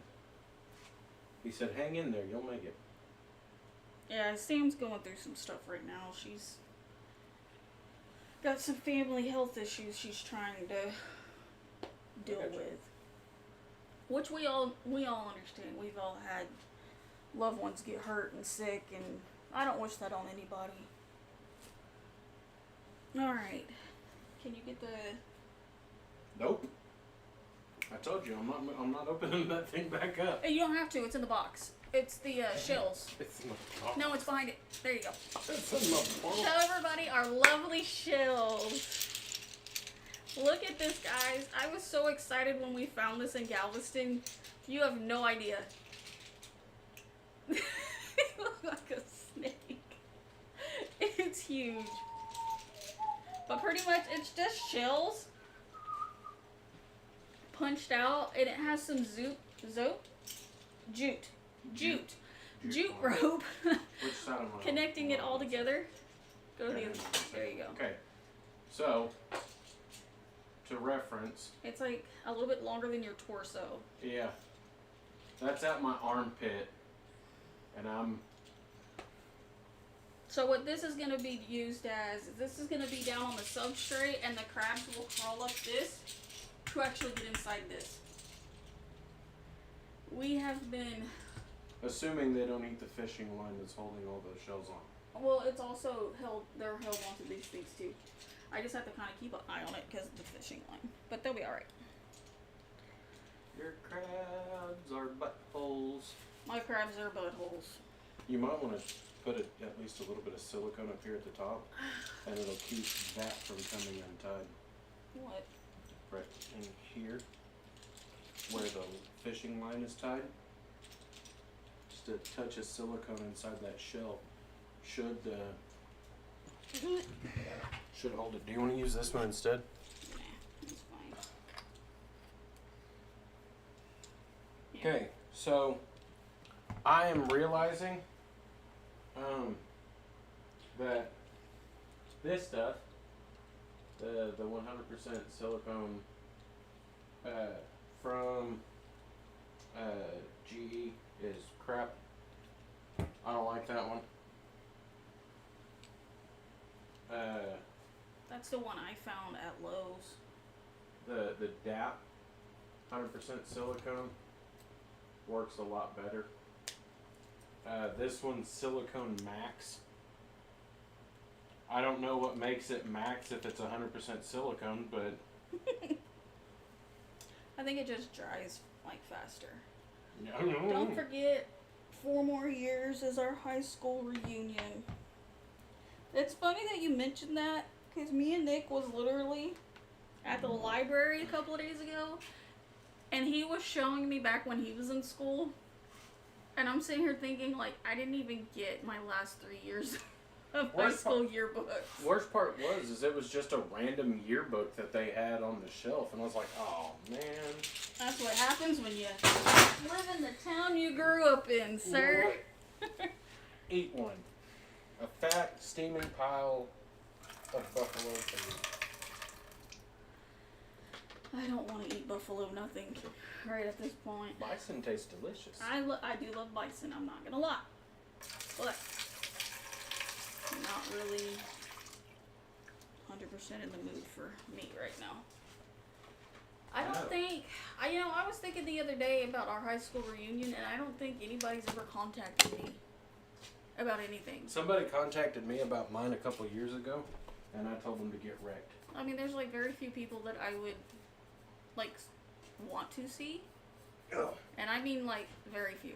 He said, "Hang in there, you'll make it." Yeah, Sam's going through some stuff right now. She's got some family health issues she's trying to deal Gotcha. with. Which we all understand. We've all had loved ones get hurt and sick, and I don't wish that on anybody. Alright. Can you get the... Nope. I told you, I'm not opening that thing back up. You don't have to, it's in the box. It's the shells. It's in my No, it's behind it. There you go. It's in my box. Show everybody our lovely shells. Look at this, guys. I was so excited when we found this in Galveston. You have no idea. It looks like a snake. It's huge. But pretty much it's just shells punched out, and it has some jute rope Which side am I on? connecting it all together. Go to the other. There you go. Okay. So, to reference, It's like a little bit longer than your torso. yeah, that's at my armpit, and I'm So what this is going to be used as, is this is going to be down on the substrate, and the crabs will crawl up this to actually get inside this. We have been, assuming they don't eat the fishing line that's holding all those shells on. well, it's also held, they're held onto these things too. I just have to kind of keep an eye on it because of the fishing line. But they'll be alright. Your crabs are buttholes. My crabs are buttholes. You might want to put at least a little bit of silicone up here at the top, and it'll keep that from coming untied. What? Right in here, where the fishing line is tied. Just a touch of silicone inside that shell should hold it. Do you want to use this one instead? Nah, it's fine. Okay, so I am realizing that this stuff, the 100% silicone from GE is crap. I don't like that one. That's the one I found at Lowe's. The DAP 100% silicone works a lot better. This one's Silicone Max. I don't know what makes it max if it's 100% silicone, but I think it just dries like faster. no. Don't forget, 4 more years is our high school reunion. It's funny that you mentioned that, because me and Nick was literally at the library a couple of days ago, and he was showing me back when he was in school, and I'm sitting here thinking, like, I didn't even get my last 3 years of high Worst school yearbooks. Worst part was it was just a random yearbook that they had on the shelf, and I was like, oh man. That's what happens when you live in the town you grew up in, sir. Eat one. A fat, steaming pile of buffalo food. I don't want to eat buffalo nothing right at this point. Bison tastes delicious. I do love bison, I'm not gonna lie. But I'm not really 100% in the mood for meat right now. I No. don't think, I was thinking the other day about our high school reunion, and I don't think anybody's ever contacted me about anything. Somebody contacted me about mine a couple years ago, and I told them to get wrecked. I mean, there's like very few people that I would like want to see, Oh. and I mean like very few.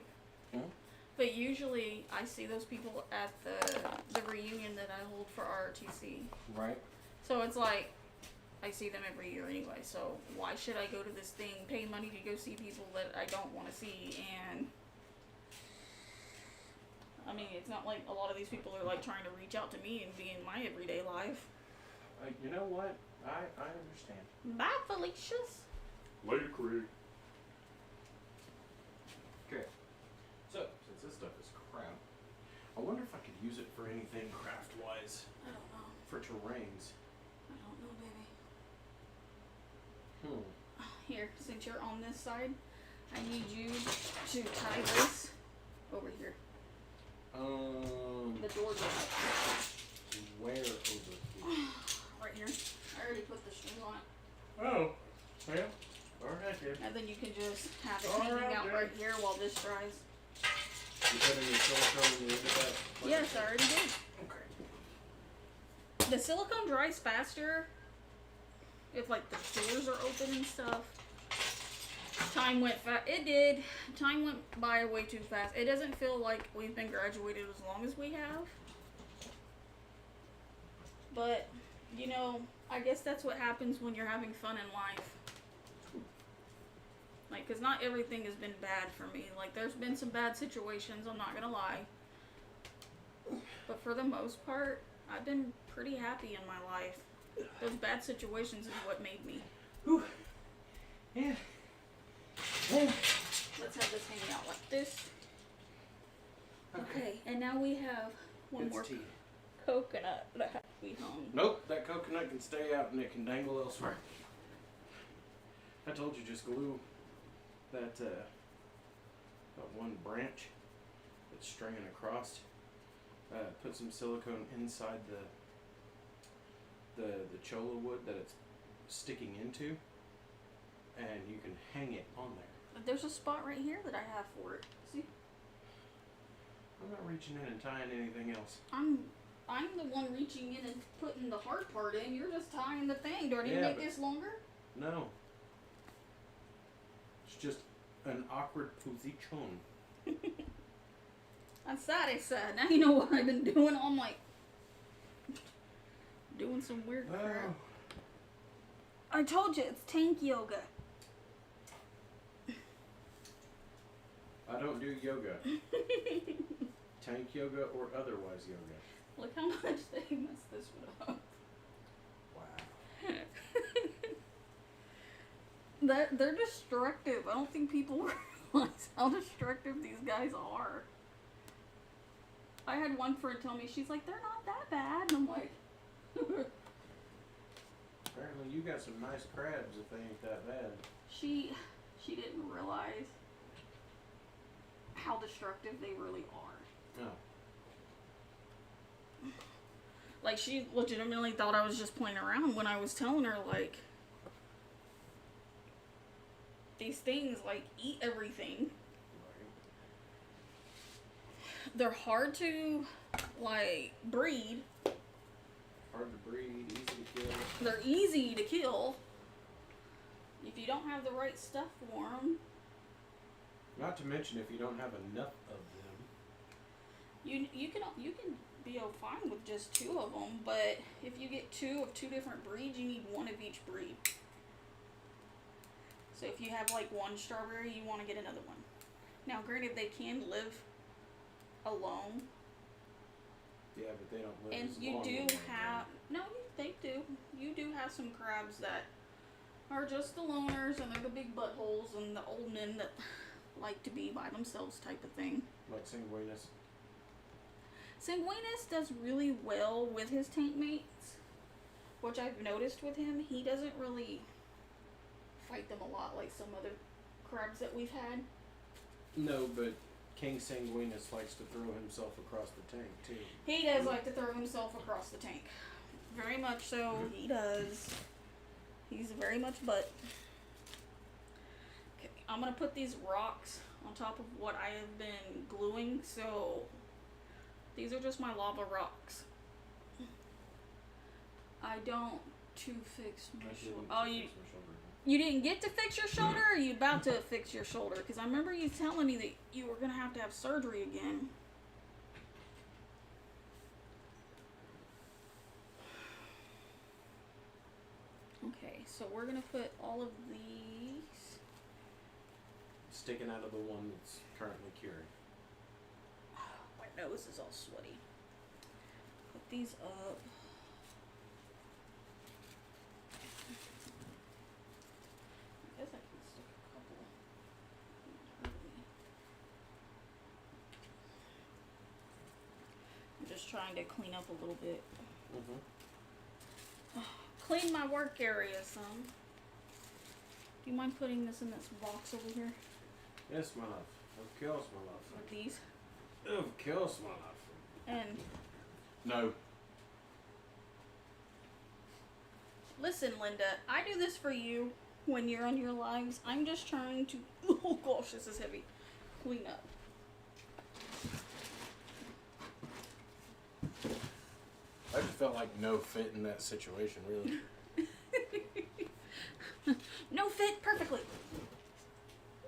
Mhm. But usually I see those people at the reunion that I hold for ROTC. Right? So it's like I see them every year anyway. So why should I go to this thing, pay money to go see people that I don't want to see? And I mean, it's not like a lot of these people are like trying to reach out to me and be in my everyday life. You know what? I understand. Bye, Felicia's. Later, Craig. Okay. So, since this stuff is crap, I wonder if I could use it for anything craft-wise I don't know. for terrains. I don't know, baby. Hmm. Here, since you're on this side, I need you to tie this over here. The door bell. Where over here? Right here. I already put the string on it. Oh, well, alright then. And then you can just have it All hanging right, out then. right here while this dries. You put in your silicone in the end of that? Yes, I already did. Okay. The silicone dries faster if like the doors are open and stuff. Time went It did. Time went by way too fast. It doesn't feel like we've been graduated as long as we have. But, you know, I guess that's what happens when you're having fun in life. Like, because not everything has been bad for me. Like, there's been some bad situations, I'm not gonna lie. But for the most part, I've been pretty happy in my life. Those bad situations is what made me. Whew. Yeah. Let's have this hanging out like this. Okay, and now we have one It's more tea. coconut that has to be hung. Nope, that coconut can stay out and it can dangle elsewhere. I told you just glue that one branch that's stringing across. Put some silicone inside the cholla wood that it's sticking into, and you can hang it on there. There's a spot right here that I have for it. See? I'm not reaching in and tying anything else. I'm the one reaching in and putting the hard part in. You're just tying the thing. Do I need to Yeah, make but- this longer? No. It's just an awkward position. That's sad, I said. Now you know what I've been doing. I'm like doing some weird crap. Oh. I told you it's tank yoga. I don't do yoga. Tank yoga or otherwise yoga. Look how much they messed this one up. Wow. They're destructive. I don't think people realize how destructive these guys are. I had one friend tell me, she's like, they're not that bad. And I'm like, Apparently you got some nice crabs if they ain't that bad. she didn't realize how destructive they really are. No. Like, she legitimately thought I was just playing around when I was telling her, like, these things, like, eat everything. They're hard to, like, breed. Hard to breed, easy to kill. They're easy to kill. If you don't have the right stuff for them, Not to mention if you don't have enough of them. you can be fine with just 2 of them, but if you get 2 of 2 different breeds, you need 1 of each breed. So if you have like 1 strawberry, you want to get another one. Now, granted, they can live alone, Yeah, but they don't live and as you long do as they have they do. You do have some crabs that are just the loners, and they're the big buttholes, and the old men that like to be by themselves type of thing. do. Like Sanguinus. Sanguinus does really well with his tank mates, which I've noticed with him. He doesn't really fight them a lot like some other crabs that we've had. No, but King Sanguinus likes to throw himself across the tank too. He does like to throw himself across the tank. Very much so, he does. He's very much butt. Okay, I'm gonna put these rocks on top of what I have been gluing, so these are just my lava rocks. I don't to fix my shoulder. Oh, you didn't get to fix your shoulder, or are you about to fix your shoulder? Because I remember you telling me that you were gonna have to have surgery again. Okay, so we're gonna put all of these. Sticking out of the one that's currently curing. My nose is all sweaty. Put these up. I guess I can stick a couple. Won't hurt me. I'm just trying to clean up a little bit. Mm-hmm. Clean my work area some. Do you mind putting this in this box over here? Yes, my love. Of course, my love. With these? Of course, my love. And No. Listen, Linda, I do this for you when you're on your lives. I'm just trying to. Oh gosh, this is heavy. Clean up. I just felt like no fit in that situation, really. No fit perfectly.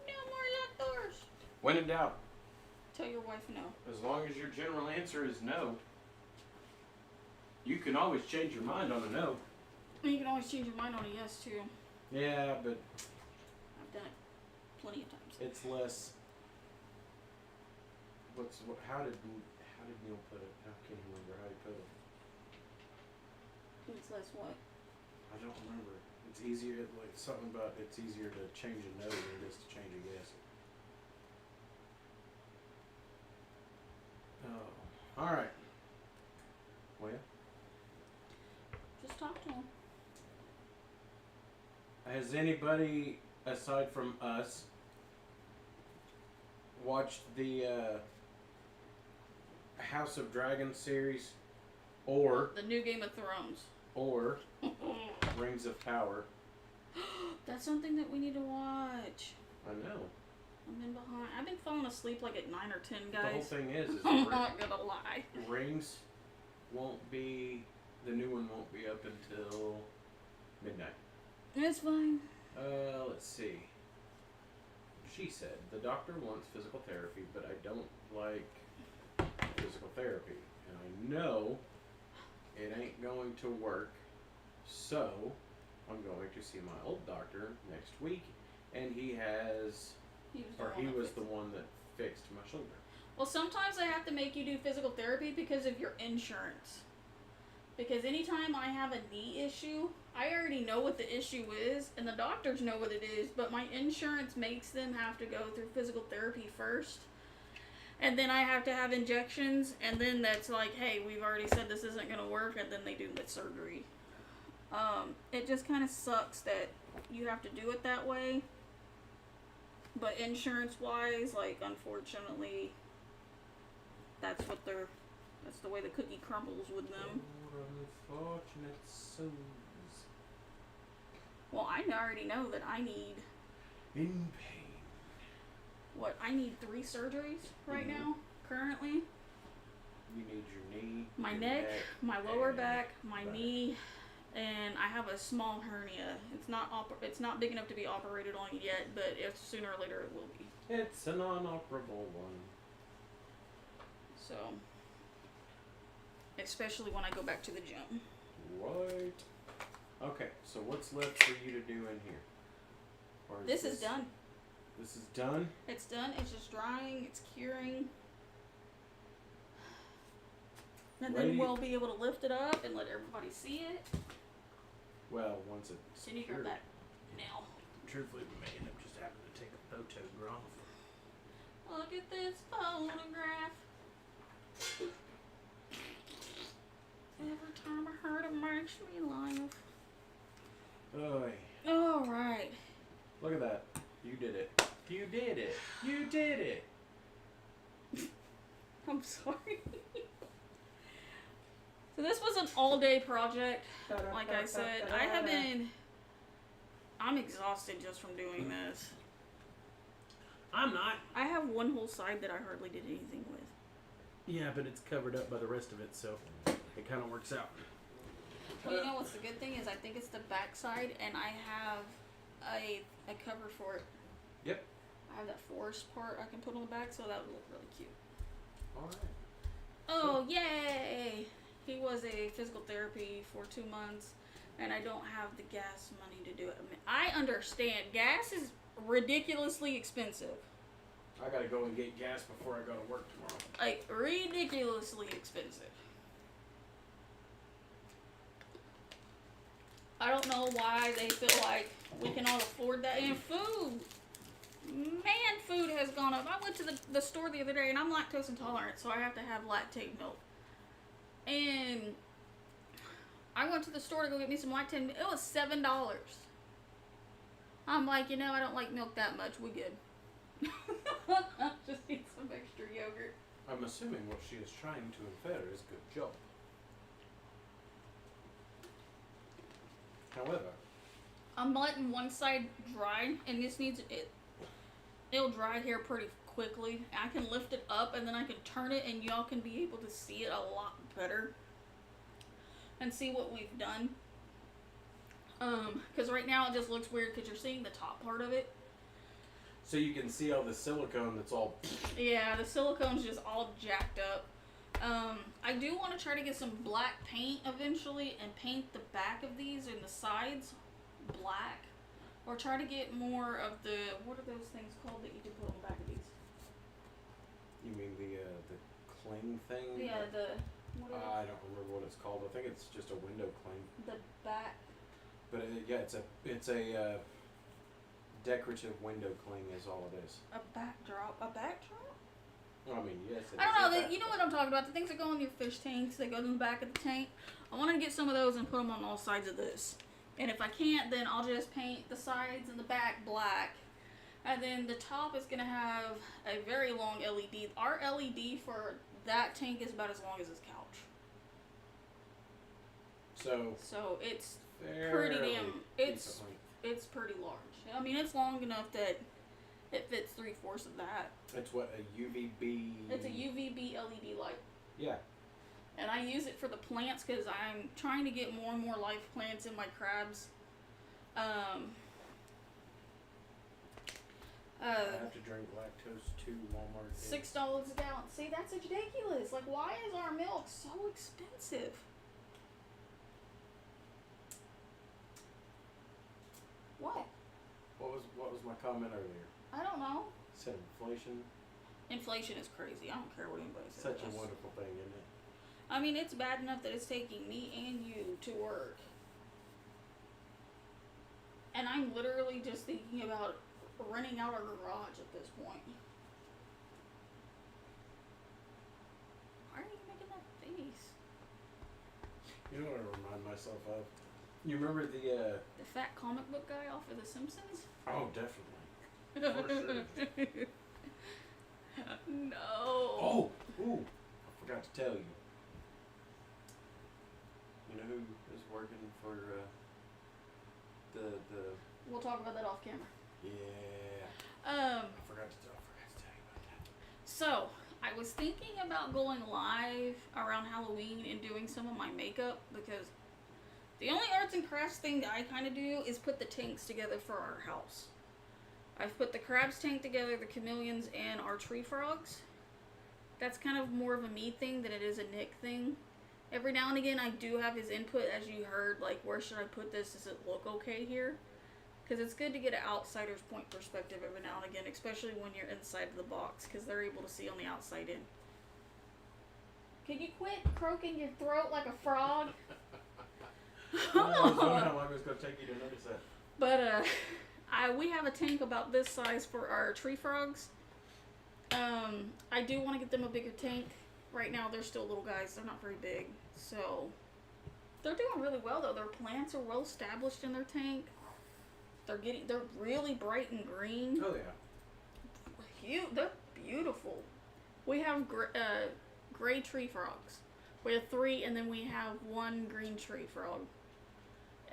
No more locked doors. When in doubt, Tell your wife no. as long as your general answer is no, you can always change your mind on a no. You can always change your mind on a yes too. Yeah, but I've done it plenty of times. it's less. How did Neil put it? I can't remember how he put it. It's less what? I don't remember. It's easier, like something about it's easier to change a no than it is to change a yes. Oh, all right. Well, Just talk to him. has anybody aside from us watched the House of Dragons series, or The new Game of Thrones. Rings of Power? That's something that we need to watch. I know. I've been behind. I've been falling asleep like at 9 or 10, The whole guys. thing is I'm not gonna lie. Rings won't be, the new one won't be up until midnight. It's fine. Let's see. She said, the doctor wants physical therapy, but I don't like physical therapy. And I know it ain't going to work, so I'm going to see my old doctor next week, and he was the one that fixed my shoulder. Well, sometimes I have to make you do physical therapy because of your insurance. Because anytime I have a knee issue, I already know what the issue is, and the doctors know what it is, but my insurance makes them have to go through physical therapy first. And then I have to have injections, and then that's like, hey, we've already said this isn't going to work, and then they do the surgery. It just kind of sucks that you have to do it that way. But insurance-wise, like, unfortunately, that's the way the cookie crumbles with them. Unfortunate souls. Well, I already know that I need, In pain. I need 3 surgeries right now, currently. You need your knee, My your neck, my lower and back, my back. knee, and I have a small hernia. It's not big enough to be operated on yet, but sooner or later it will be. It's an unoperable one. So, especially when I go back to the gym. Right. Okay, so what's left for you to do in here? Or This is done. This is done? It's done. It's just drying. It's curing. And then Ready? we'll be able to lift it up and let everybody see it. Well, once it's So you grab cured. that nail. Truthfully, we may end up just having to take a photograph. Look at this photograph. Every time I heard it makes me laugh. Oy. Alright. Look at that. You did it. You did it. You did it. I'm sorry. So this was an all-day project. Like I said, I'm exhausted just from doing this. I'm not. I have one whole side that I hardly did anything with. Yeah, but it's covered up by the rest of it, so it kind of works out. Well, you know what's the good thing is I think it's the back side, and I have a cover for it. Yep. I have that forest part I can put on the back, so that would look really cute. Alright. Oh, yay! He was a physical therapy for 2 months, and I don't have the gas money to do it. I mean, I understand. Gas is ridiculously expensive. I gotta go and get gas before I go to work tomorrow. Like, ridiculously expensive. I don't know why they feel like we can all afford that. And food. Man, food has gone up. I went to the store the other day, and I'm lactose intolerant, so I have to have lactate milk. And I went to the store to go get me some lactate milk. It was $7. I'm like, I don't like milk that much. We good. I'll just need some extra yogurt. I'm assuming what she is trying to infer is good job. However, I'm letting one side dry, and this needs it. It'll dry here pretty quickly. I can lift it up, and then I can turn it, and y'all can be able to see it a lot better, and see what we've done. Because right now it just looks weird because you're seeing the top part of it. so you can see all the silicone that's all. Yeah, the silicone's just all jacked up. I do want to try to get some black paint eventually and paint the back of these and the sides black. Or try to get more of the, what are those things called that you can put on the back of these? You mean the cling thing? Yeah, what are I don't remember what it's called. I think it's just a window cling. the back, But yeah, it's a decorative window cling is all it is. a backdrop. I mean, yes. It I is don't a know, you know what I'm talking about, the things that go in your fish tanks, that go in the back of the tank. I want to get some of those and put them on all sides of this. And if I can't, then I'll just paint the sides and the back black. And then the top is going to have a very long LED. Our LED for that tank is about as long as this couch. So it's pretty fairly damn, decent length. it's pretty large. I mean, it's long enough that it fits 3/4 of that. It's what, a UVB. It's a UVB LED light. Yeah. And I use it for the plants because I'm trying to get more and more live plants in my crabs. I have to drink lactose too. Walmart. $6 a gallon. See, that's ridiculous. Like, why is our milk so expensive? What? What was my comment earlier? I don't know. Said inflation. Inflation is crazy. I don't care what anybody says. Such a wonderful thing, isn't it? I mean, it's bad enough that it's taking me and you to work. And I'm literally just thinking about renting out our garage at this point. Why are you making that face? You know what I remind myself of? You remember the The fat comic book guy off of The Simpsons? Oh, definitely. For sure. No. Oh, ooh, I forgot to tell you. You know who is working for the We'll talk about that off camera. yeah. Um. I forgot to tell you about that. So, I was thinking about going live around Halloween and doing some of my makeup because the only arts and crafts thing that I kind of do is put the tanks together for our house. I've put the crabs tank together, the chameleons, and our tree frogs. That's kind of more of a me thing than it is a Nick thing. Every now and again I do have his input, as you heard, like where should I put this? Does it look okay here? Because it's good to get an outsider's point perspective every now and again, especially when you're inside of the box, because they're able to see on the outside in. Can you quit croaking your throat like a frog? I was wondering how long it was going to take you to notice that. But we have a tank about this size for our tree frogs. I do want to get them a bigger tank. Right now they're still little guys, they're not very big. So they're doing really well though. Their plants are well established in their tank. They're really bright and green. Oh yeah. They're beautiful. We have gray tree frogs. We have 3, and then we have 1 green tree frog.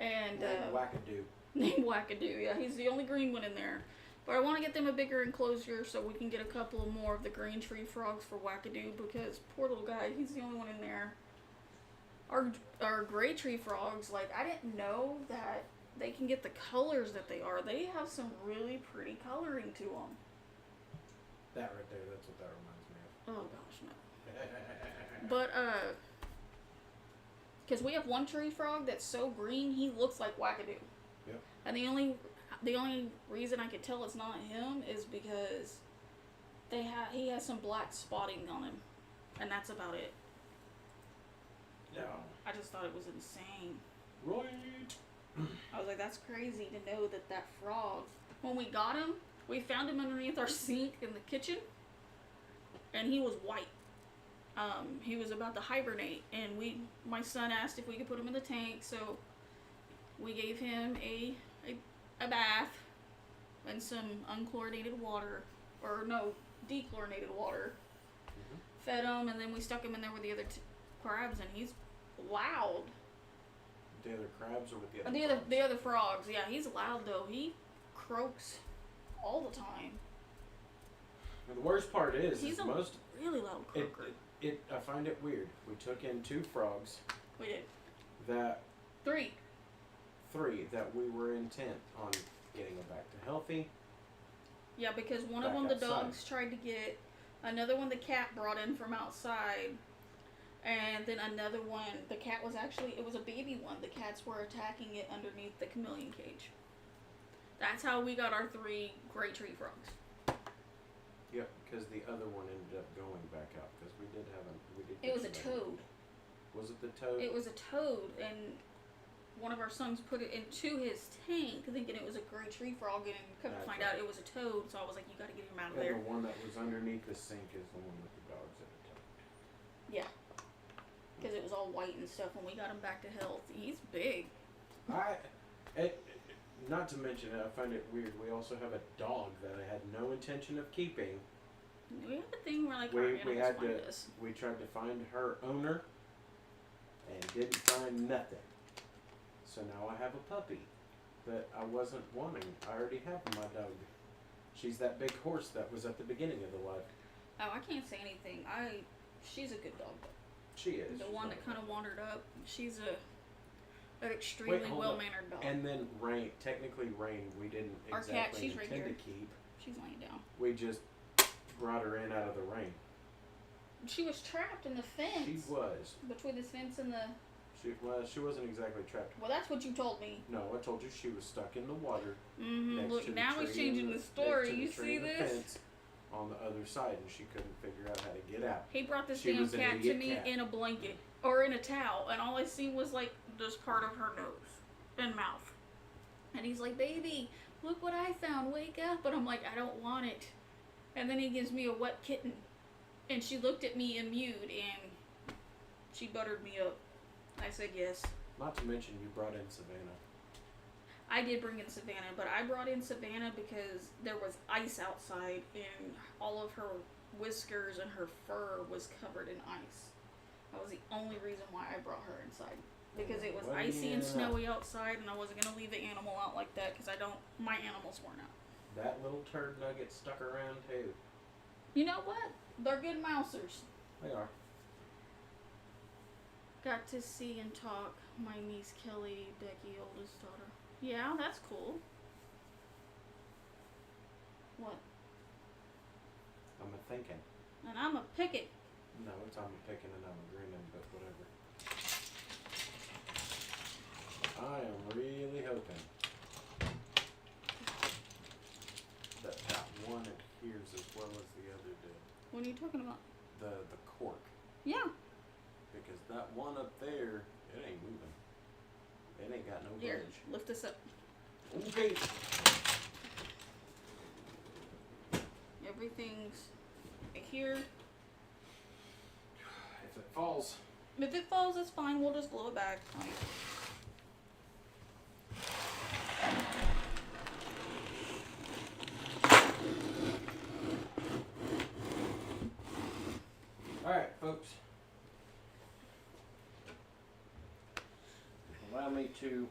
And Wackadoo. named Wackadoo. Yeah, he's the only green one in there. But I want to get them a bigger enclosure so we can get a couple more of the green tree frogs for Wackadoo, because poor little guy, he's the only one in there. Our gray tree frogs, like, I didn't know that they can get the colors that they are. They have some really pretty coloring to them. That right there, that's what that reminds me of. Oh gosh, no. But because we have one tree frog that's so green he looks like Wackadoo. Yep. And the only reason I could tell it's not him is because he has some black spotting on him, and that's about it. Yeah. I just thought it was insane. Right. I was like, that's crazy to know that frog. When we got him, we found him underneath our sink in the kitchen, and he was white. He was about to hibernate, and my son asked if we could put him in the tank, so we gave him a bath and some unchlorinated water, or no, dechlorinated water. Mm-hmm. Fed him, and then we stuck him in there with the other crabs, and he's loud. the other crabs or with the other? The other, frogs? the other frogs. Yeah, he's loud though. He croaks all the time. And the worst part is He's a most really loud it, croaker. I find it weird. We took in 2 frogs We did that 3. 3 that we were intent on getting them back to healthy. Yeah, because one of Back them the outside. dogs tried to get, another one the cat brought in from outside, and then another one the cat was actually, it was a baby one. The cats were attacking it underneath the chameleon cage. That's how we got our 3 gray tree frogs. Yep, because the other one ended up going back out because we did. It was a catch another one. toad. Was it the toad? It was a toad, and one of our sons put it into his tank thinking it was a gray tree frog, and come to That's find right. out it was a toad. So I was like, you gotta get him out of And there. the one that was underneath the sink is the one with the dogs in it. Because it was all white and stuff. When we got him back to health, he's big. Not to mention, I find it weird. We also have a dog that I had no intention of keeping. We have a thing where like We- our we animals had find to- us. We tried to find her owner and didn't find nothing. So now I have a puppy that I wasn't wanting. I already have my dog. She's that big horse that was at the beginning of the life. Oh, I can't say anything. She's a good dog. She is. The She's one not that kind of wandered up, she's an Wait, extremely hold well up. mannered dog. And then Rain, technically Rain, we didn't Our cat, exactly she's right intend here. to keep. She's laying down. We just brought her in out of the rain. She was trapped in the fence. She was. Between this fence and the. She wasn't exactly trapped. Well, that's what you told me. No, I told you she was stuck in the water. Mm-hmm. Next Look, to the now he's tree changing and the next story. to the You tree see and the this? fence on the other side, and she couldn't figure out how to get out. He brought this She damn was an cat to idiot me cat. in a blanket or in a towel, and all I seen was like just part of her nose and mouth. And he's like, "Baby, look what I found. Wake up!" But I'm like, "I don't want it." And then he gives me a wet kitten, and she looked at me and mewed, and she buttered me up. I said yes. Not to mention, you brought in Savannah. I did bring in Savannah, but I brought in Savannah because there was ice outside and all of her whiskers and her fur was covered in ice. That was the only reason why I brought her inside. Because it was What do you icy and know? snowy outside, and I wasn't going to leave the animal out like that because my animals weren't out. That little turd nugget stuck around too. You know what? They're good mousers. They are. Got to see and talk my niece Kelly, Becky, oldest daughter. Yeah, that's cool. What? I'm a thinking. And I'm a picket. No, it's I'm a picking and I'm a grinning, but whatever. I am really hoping that one adheres as well as the other did. What are you talking about? The cork. Yeah. Because that one up there, it ain't moving. It ain't got no Here, budge. lift this up. Okay. Everything's here. If it falls, If it falls, it's fine. We'll just glue it back. alright, folks. Allow me to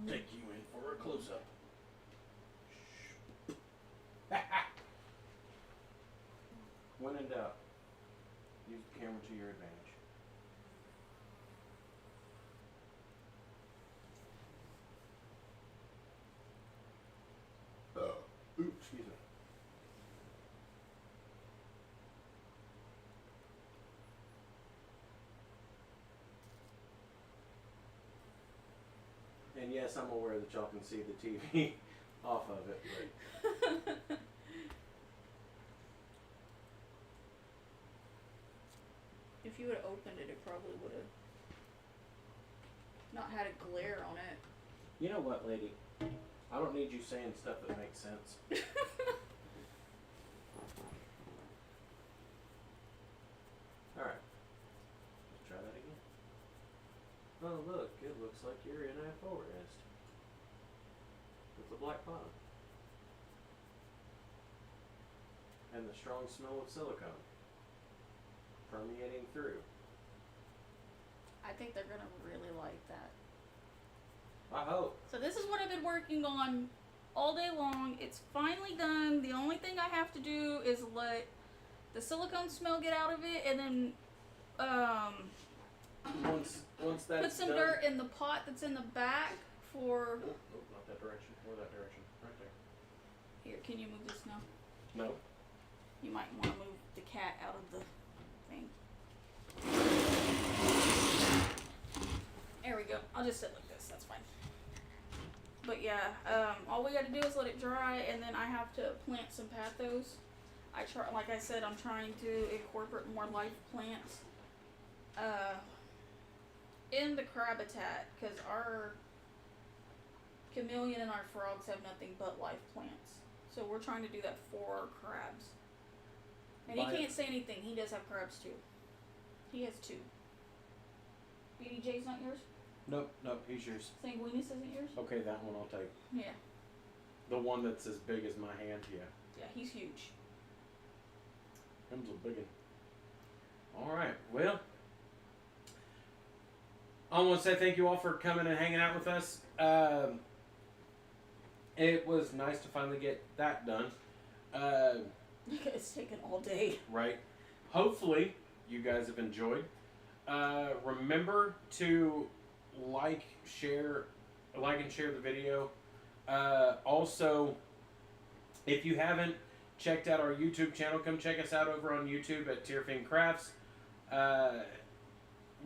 take you in for a close up. When in doubt, use the camera to your advantage. Ooh, excuse me. And yes, I'm aware that y'all can see the TV off of it, but If you would have opened it, it probably would have not had a glare on it. you know what, lady? I don't need you saying stuff that makes sense. Alright. Let's try that again. Oh, look, it looks like you're in a forest with a black bottom. And the strong smell of silicone permeating through. I think they're gonna really like that. I hope. So this is what I've been working on all day long. It's finally done. The only thing I have to do is let the silicone smell get out of it, and then Once that's put some done, dirt in the pot that's in the back for. Oh, not that direction. Or that direction. Right there. Here, can you move this now? No. You might want to move the cat out of the thing. There we go. I'll just sit like this. That's fine. But yeah, all we got to do is let it dry, and then I have to plant some pathos. Like I said, I'm trying to incorporate more live plants in the crab habitat, because our chameleon and our frogs have nothing but live plants. So we're trying to do that for our crabs. And he can't say anything. He does have crabs too. He has 2. BDJ's not yours? Nope. He's yours. Sanguinus isn't yours? Okay, that one I'll take. Yeah. The one that's as big as my hand. Yeah. Yeah, he's huge. Him's a big one. All right. Well, I want to say thank you all for coming and hanging out with us. It was nice to finally get that done. It's taken all day. Right. Hopefully, you guys have enjoyed. Remember to like and share the video. Also, if you haven't checked out our YouTube channel, come check us out over on YouTube at Tierfing Crafts.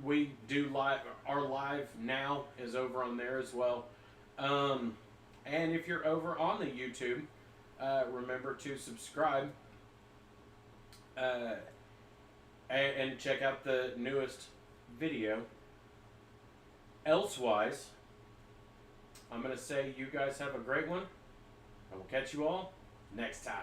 We do live. Our live now is over on there as well. And if you're over on the YouTube, remember to subscribe and check out the newest video. Elsewise, I'm going to say you guys have a great one. I will catch you all next time.